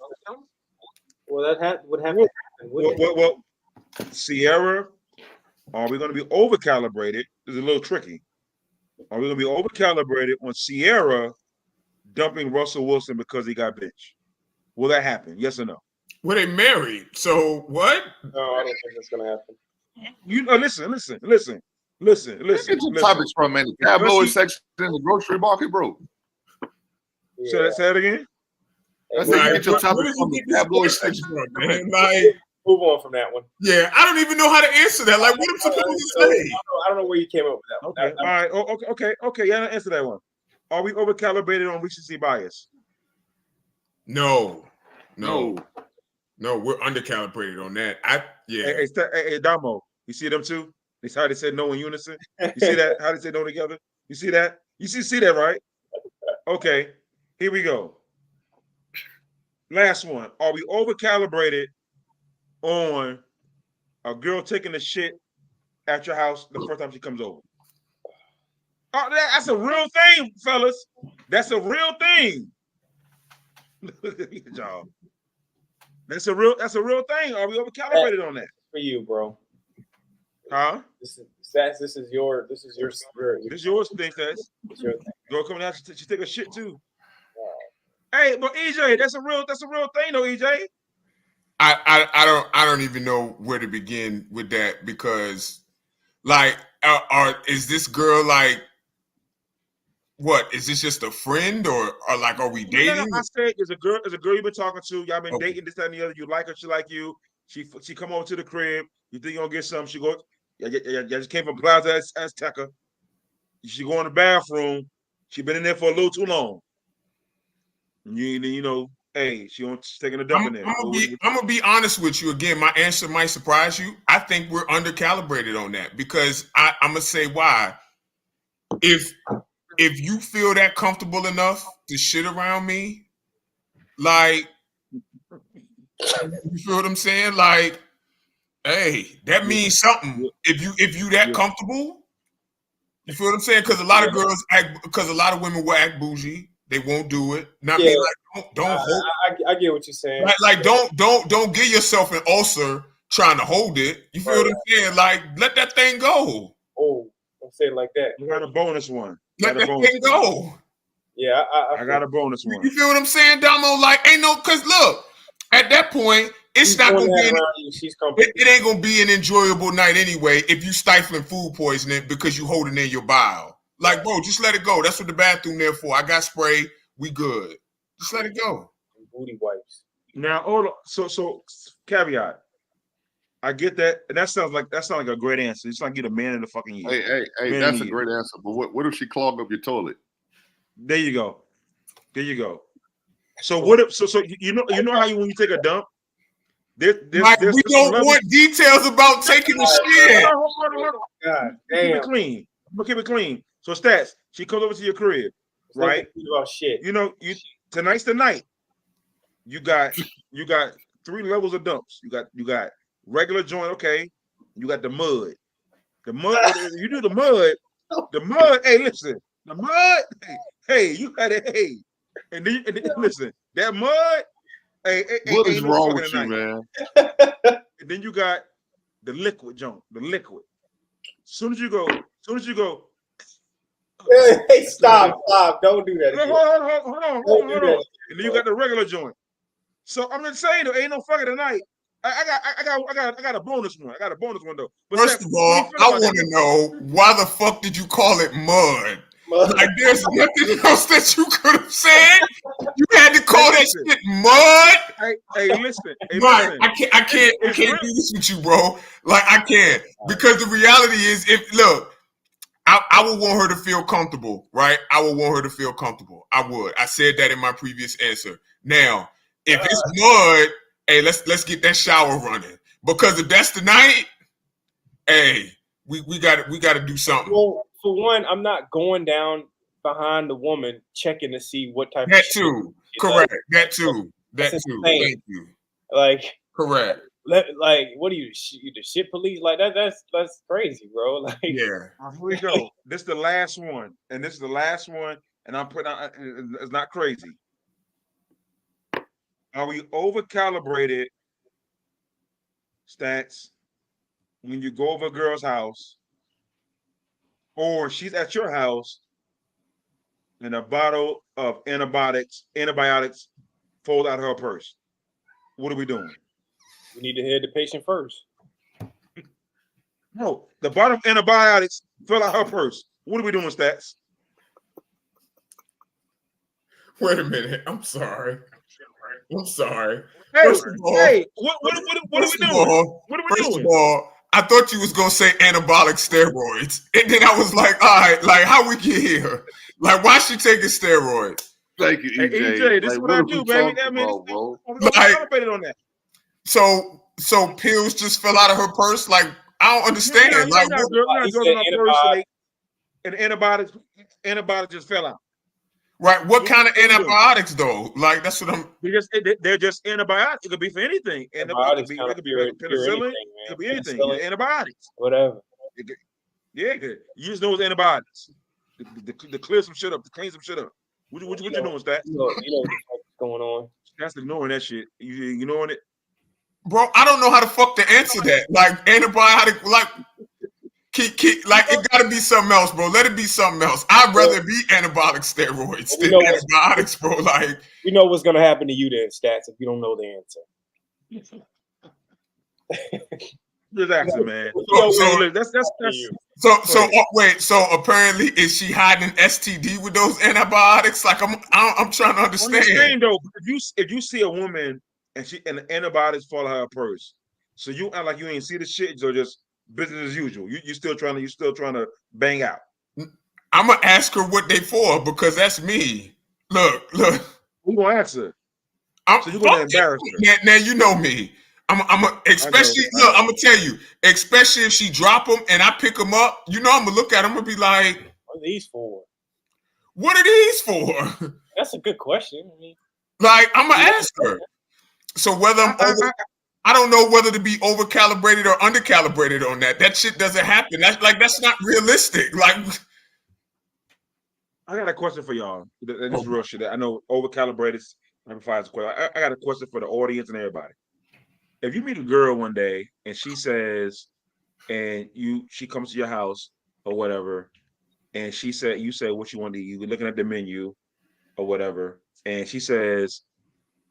Well, that would have to happen. Well, Sierra, are we going to be overcalibrated? It's a little tricky. Are we going to be overcalibrated on Sierra dumping Russell Wilson because he got benched? Will that happen? Yes or no? Well, they married. So what? No, I don't think that's going to happen. You listen. Get your topics from any tabloid section in the grocery market, bro. Say that again. That's how you get your topics from the tabloid section, man. Like, move on from that one. Yeah, I don't even know how to answer that. Like, what am I supposed to say? I don't know where you came up with that one. Okay, all right. Okay. Yeah, answer that one. Are we overcalibrated on recency bias? No, we're undercalibrated on that. Hey, Damo, you see them too? It's how they said no in unison. You see that? How they said no together? You see that? You see that, right? Okay, here we go. Last one. Are we overcalibrated on a girl taking a shit at your house the first time she comes over? Oh, that's a real thing, fellas. That's a real thing. Look at y'all. That's a real thing. Are we overcalibrated on that? For you, bro. Huh? This is your thing, Tess. Girl coming out, she take a shit too. Hey, but EJ, that's a real thing though, EJ. I don't even know where to begin with that because, like, is this girl like, what? Is this just a friend or like, are we dating? No, I said there's a girl you've been talking to. Y'all been dating this, that, and the other. You like her, she like you. She come over to the crib. You think you're gonna get something? She go. Yeah, just came from Plaza Azteca. She go in the bathroom. She been in there for a little too long. You know, hey, she's taking a dump in there. I'm gonna be honest with you again. My answer might surprise you. I think we're undercalibrated on that because I'm gonna say why. If you feel that comfortable enough to shit around me, like, you feel what I'm saying? Like, hey, that means something. If you that comfortable, you feel what I'm saying? Because a lot of girls because a lot of women will act bougie. They won't do it. Not me, like don't hold. I get what you're saying. Like don't give yourself an ulcer trying to hold it. You feel what I'm saying? Like, let that thing go. Oh, don't say it like that. You got a bonus one. Let that thing go. Yeah, I got a bonus one. You feel what I'm saying, Damo? Like, ain't no, cause look, at that point, it's not gonna be. It ain't gonna be an enjoyable night anyway if you stifling food poisoning because you holding in your bile. Like, bro, just let it go. That's what the bathroom there for. I got spray. We good. Just let it go. Booty wipes. Now, hold on. So caveat. I get that, and that sounds like a great answer. It's like get a man in the fucking year. Hey, Man that's of a the great answer. But what if she clogged up your toilet? There you go. So what if so you know how when you take a dump, there's Mike, we some don't levels. want details about taking a shit. Hold on. God Keep it damn. clean. We'll keep it clean. So stats, she comes over to your crib, right? About shit. You know, tonight's the night. You got 3 levels of dumps. You got regular joint, okay. You got the mud. The mud, you do the mud, hey, listen, the mud, hey, you got it, hey. And then listen, that mud, hey, What is ain't no wrong fucking with you, tonight. man? And then you got the liquid joint, the liquid. Soon as you go, Hey, stop, don't do that. hold on. Don't do that. And then you got the regular joint. So I'm just saying, there ain't no fucking tonight. I got a bonus one. I got a bonus one though. But First of all, I want to know why the fuck did you call it mud? Like, there's nothing else that you could have said. You had to call that shit mud. Hey, listen. Mike, I can't do this with you, bro. Like, I can't, because the reality is, I would want her to feel comfortable, right? I would want her to feel comfortable. I would. I said that in my previous answer. Now, if it's mud, hey, let's get that shower running. Because if that's the night, hey, we got to do something. Well, for one, I'm not going down behind the woman checking to see what type that of too. Correct. That too. That's That too. insane. Thank you. Like, Correct. like, what are you, the shit police? Like that? That's crazy, bro. Like, Yeah. Here we go. This is the last one, and I'm putting out. It's not crazy. Are we over calibrated stats when you go over a girl's house, or she's at your house, and a bottle of antibiotics falls out of her purse? What are we doing? we need to hear the patient first. No, the bottle of antibiotics fell out her purse. What are we doing, stats? Wait a minute. I'm sorry. Hey, First of all- what are we First of doing? all, What are we First doing? of all, I thought you was gonna say anabolic steroids, and then I was like, all right, like how we get here? Like, why she taking steroids? Thank you, Hey, EJ. EJ, this is Like, what I are do, we baby. talking I mean, about, bro? I'm Like- celebrated on that. So pills just fell out of her purse. Like, I don't understand. Yeah, Like, girls what- in our purse, and antibiotics just fell out. right? What kind of What you doing? antibiotics though? Like, that's what I'm. They're just antibiotics. It could be for anything. And it Antibiotics could kinda be cure penicillin. anything, It could be man. anything. Penicillin. Antibiotics. Whatever. Yeah, you just know it's antibiotics. To clear some shit up, to clean some shit up. What you doing, Stats? You know what the fuck's going on. That's ignoring that shit. You ignoring it? Bro, I don't know how the fuck to answer that. Like, antibiotic, like, like it gotta be something else, bro. Let it be something else. I'd rather be anabolic steroids than antibiotics, bro. Like, You know what's gonna happen to you then, Stats, if you don't know the answer. Just asking, man. Wait. So apparently, is she hiding an STD with those antibiotics? Like, I'm trying to understand. Understand though, if you see a woman and the antibiotics fall out of her purse, so you act like you ain't see the shit, so just business as usual. You still trying to bang out. I'm gonna ask her what they for because that's me. Look. Who gonna answer? So you're gonna embarrass her. Now you know me. I'm especially look. I'm gonna tell you, especially if she drop them and I pick them up. You know, I'm gonna look at them and be like, "What are these for? What are these for?" That's a good question. I mean, like, I'm gonna ask her. So whether I don't know whether to be over calibrated or under calibrated on that. That shit doesn't happen. That's not realistic. Like, I got a question for y'all. This is real shit. I know over calibrated. I got a question for the audience and everybody. If you meet a girl one day and she says, she comes to your house or whatever, and you say what you want to eat, you're looking at the menu or whatever, and she says,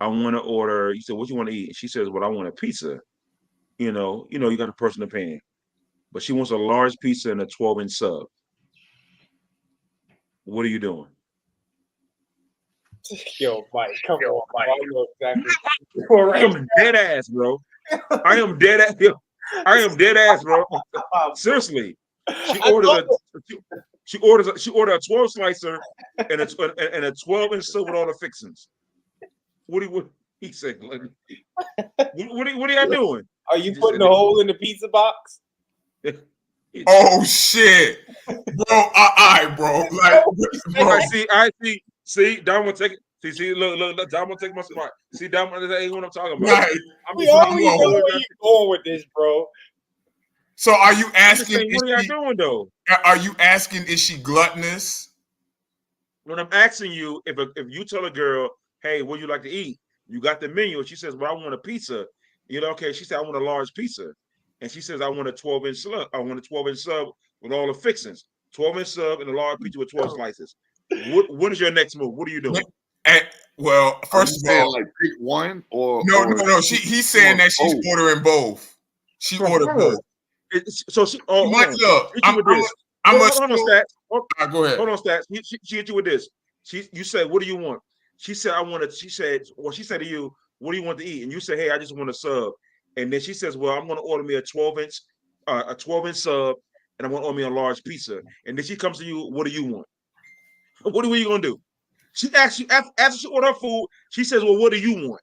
I want to order, you said, what you want to eat? And she says, well, I want a pizza. You got a personal opinion, but she wants a large pizza and a 12-inch sub. What are you doing? Yo, Mike, come on, Mike. I know exactly. I am dead ass, bro. I am dead ass. I am dead ass, bro. Seriously. She ordered a 12 slicer and a 12-inch sub with all the fixings. What he said? What are y'all doing? Are you putting a hole in the pizza box? Oh shit, bro! All right, bro. Like, bro. I see. Don will take it. See, look. Don will take my spot. See, Don, that ain't what I'm talking about. Right. We already know where you're going with this, bro. So, are you asking? What are y'all doing though? Are you asking? Is she gluttonous? When I'm asking you, if you tell a girl, "Hey, what do you like to eat?" You got the menu, and she says, "Well, I want a pizza." You know, okay. She said, "I want a large pizza," and she says, "I want a 12-inch sub. I want a 12-inch sub with all the fixings. 12-inch sub and a large pizza with 12 slices." What is your next move? What are you doing? Well, first of all, like pick one or no. He's saying that she's ordering both. She ordered both. So she. Oh, look, I'm with this. Hold on, Stats. Go ahead. Hold on, Stats. She hit you with this. You said, "What do you want?" She said, "I want to." She said to you, "What do you want to eat?" And you said, "Hey, I just want a sub." And then she says, "Well, I'm going to order me a 12-inch sub, and I'm going to order me a large pizza." And then she comes to you, "What do you want?" What are you going to do? She asks you after she ordered her food. She says, "Well, what do you want?"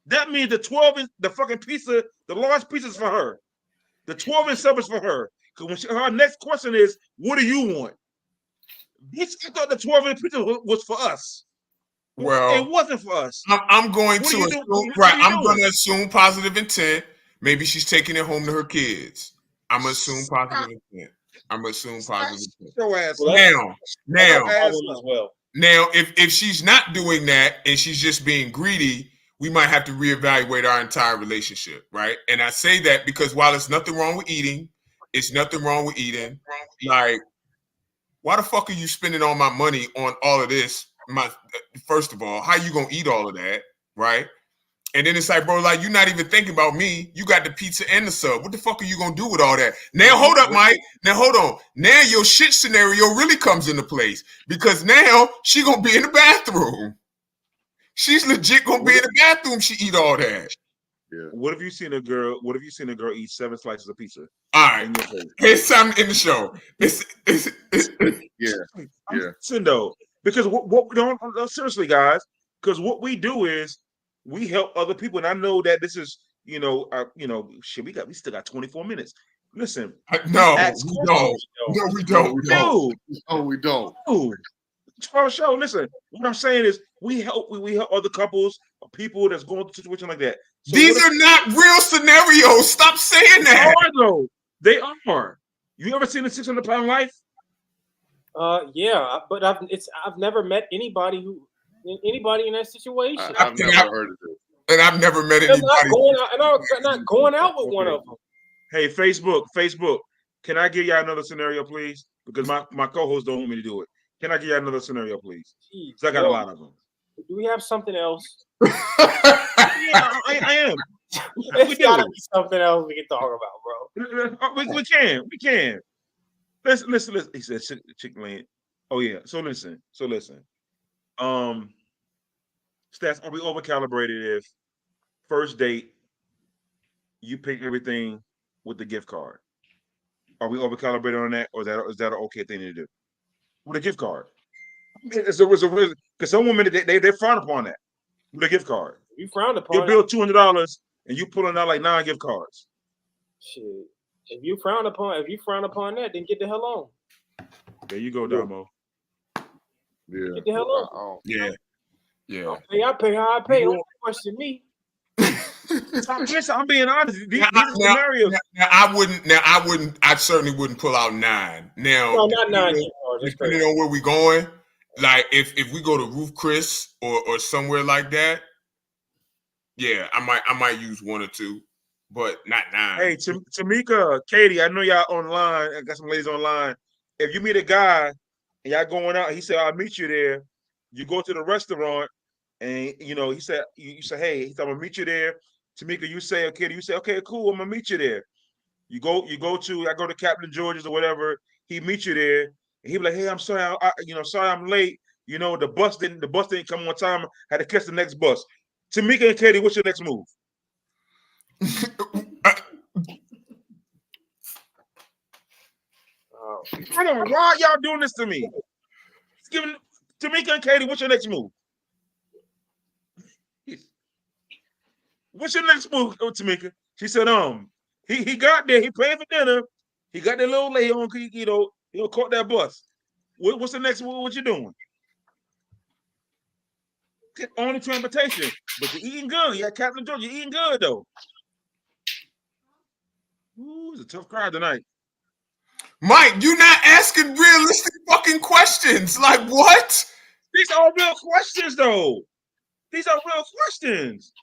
That means the 12-inch, the fucking pizza, the large pizza is for her. The 12-inch sub is for her. Because her next question is, "What do you want?" Bitch, I thought the 12-inch pizza was for us. Well, it wasn't for us. I'm going to assume, I'm going to assume positive intent. Maybe she's taking it home to her kids. I'm going to assume positive intent. Now, if she's not doing that and she's just being greedy, we might have to reevaluate our entire relationship, right? And I say that because while there's nothing wrong with eating, like, why the fuck are you spending all my money on all of this? First of all, how you gonna eat all of that, right? And then it's like, bro, like, you're not even thinking about me. You got the pizza and the sub. What the fuck are you gonna do with all that? Now, hold up, Mike. Now, hold on. Now your shit scenario really comes into place because now she gonna be in the bathroom. She's legit gonna be in the bathroom. She eat all that. Yeah. What have you seen a girl eat 7 slices of pizza? All right. Here's something in the show. Listen though, because what we don't seriously, guys, because what we do is we help other people, and I know that this is shit. We still got 24 minutes. Listen, no, we don't. For sure. Listen, what I'm saying is we help other couples or people that's going through a situation like that. So these are not real scenarios. Stop saying that. They are. You ever seen a 600-pound life? Yeah, but I've never met anybody in that situation. I've never heard of it. And I've never met anybody. I'm not going out with one of them. Hey, Facebook, can I give y'all another scenario, please? Because my co-host don't want me to do it. Can I give y'all another scenario, please? Because I got a lot of them. Do we have something else? Yeah, I am. There's gotta be something else we can talk about, bro. We can. Listen. He said chicken leg. Oh yeah. So listen. Stats, are we overcalibrated if first date you pick everything with the gift card? Are we overcalibrated on that, or is that an okay thing to do? With a gift card. Because some women they frown upon that with a gift card. You frown upon. You bill $200 and you pulling out like 9 gift cards. Shit. If you frown upon that, then get the hell on. There you go, Damo. Yeah. Get the hell on. Yeah. I pay how I pay. Don't question me. I'm being honest. These scenarios. I certainly wouldn't pull out 9. Now, no, not 9. Depending on where we going, like if we go to Ruth Chris or somewhere like that, yeah, I might use 1 or 2, but not 9. Hey, Tamika, Katie, I know y'all online. I got some ladies online. If you meet a guy and y'all going out, he said, "I'll meet you there." You go to the restaurant, and he said, "You say, hey," he said, "I'm gonna meet you there." Tamika, you say, "Okay," you say, "Okay, cool, I'm gonna meet you there." I go to Captain George's or whatever. He meets you there, and he be like, "Hey, I'm sorry, sorry I'm late. The bus didn't come on time. I had to catch the next bus." Tamika and Katie, what's your next move? Wow. Hold on, why are y'all doing this to me? Giving Tamika and Katie, what's your next move? What's your next move, Tamika? She said, he got there, he paid for dinner, he got that little lay on, he'll caught that bus. What's the next move? What you doing? Only transportation, but you're eating good. You got Captain George, you're eating good though. Ooh, it's a tough crowd tonight. Mike, you're not asking realistic fucking questions. Like what? These are real questions, though. These are real questions.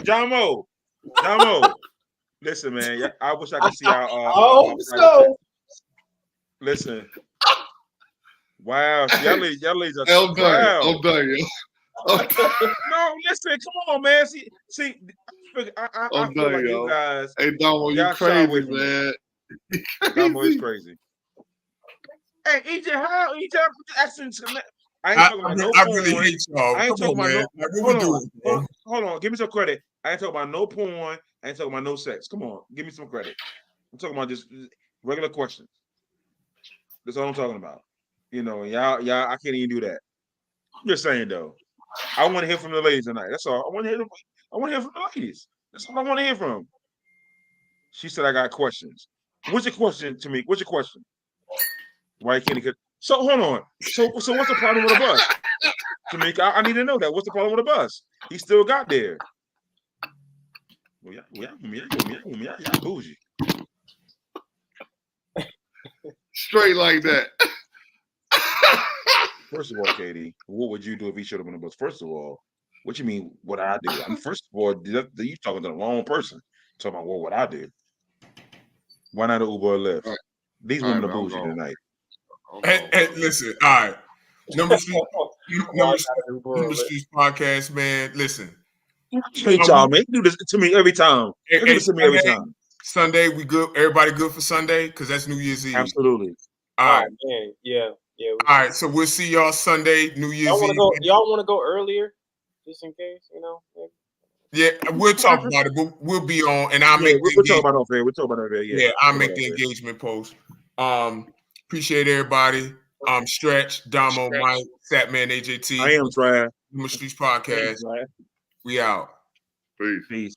John Mo, listen, man. I wish I could see our Let's go. Listen. Wow, y'all ladies are I'm done. proud. I'm done, yo. No, listen, come on, man. See, I I'm feel done, like yo. you guys. Hey, Domo, you Y'all shy away crazy, from man. Damo is crazy. Hey, EJ, how EJ asking? I ain't talking about no I porn. really hate y'all. I ain't Come talking on, about man. no. Like, what we doing, bro? Hold on. Give me some credit. I ain't talking about no porn. I ain't talking about no sex. Come on, give me some credit. I'm talking about just regular questions. That's all I'm talking about. You know, y'all, I can't even do that. I'm just saying though. I want to hear from the ladies tonight. That's all. I want to hear from the ladies. That's all I want to hear from. She said I got questions. What's your question to me? What's your question? Why can't he get? So hold on. So what's the problem with the bus? Tamika, I need to know that. What's the problem with the bus? He still got there. Well, yeah, bougie. Straight like that. First of all, Katie, what would you do if he showed up on the bus? First of all, what you mean? What I do? First of all, you talking to the wrong person. Talking about what would I do? Why not an Uber or Lyft? Right. These All women right, are man, bougie tonight. Hey, listen, all right. Number Streets podcast, man. Listen. Hate y'all, man. You do this to me every time. You do this to me every time. Sunday, we good. Everybody good for Sunday? Because that's New Year's Eve. Absolutely. All right. Man. Yeah. All right. So we'll see y'all Sunday, New Year's Eve. Y'all want to go earlier, just in case, you know? Maybe. Yeah, we'll talk about it. We'll be on, and I'll make. We'll talk about it. We'll talk about it. Yeah, I'll make the engagement post. Appreciate everybody. Stretch, Damo, Mike, Satman, AJT. I am trying. Number Streets podcast. We out. Peace. Peace.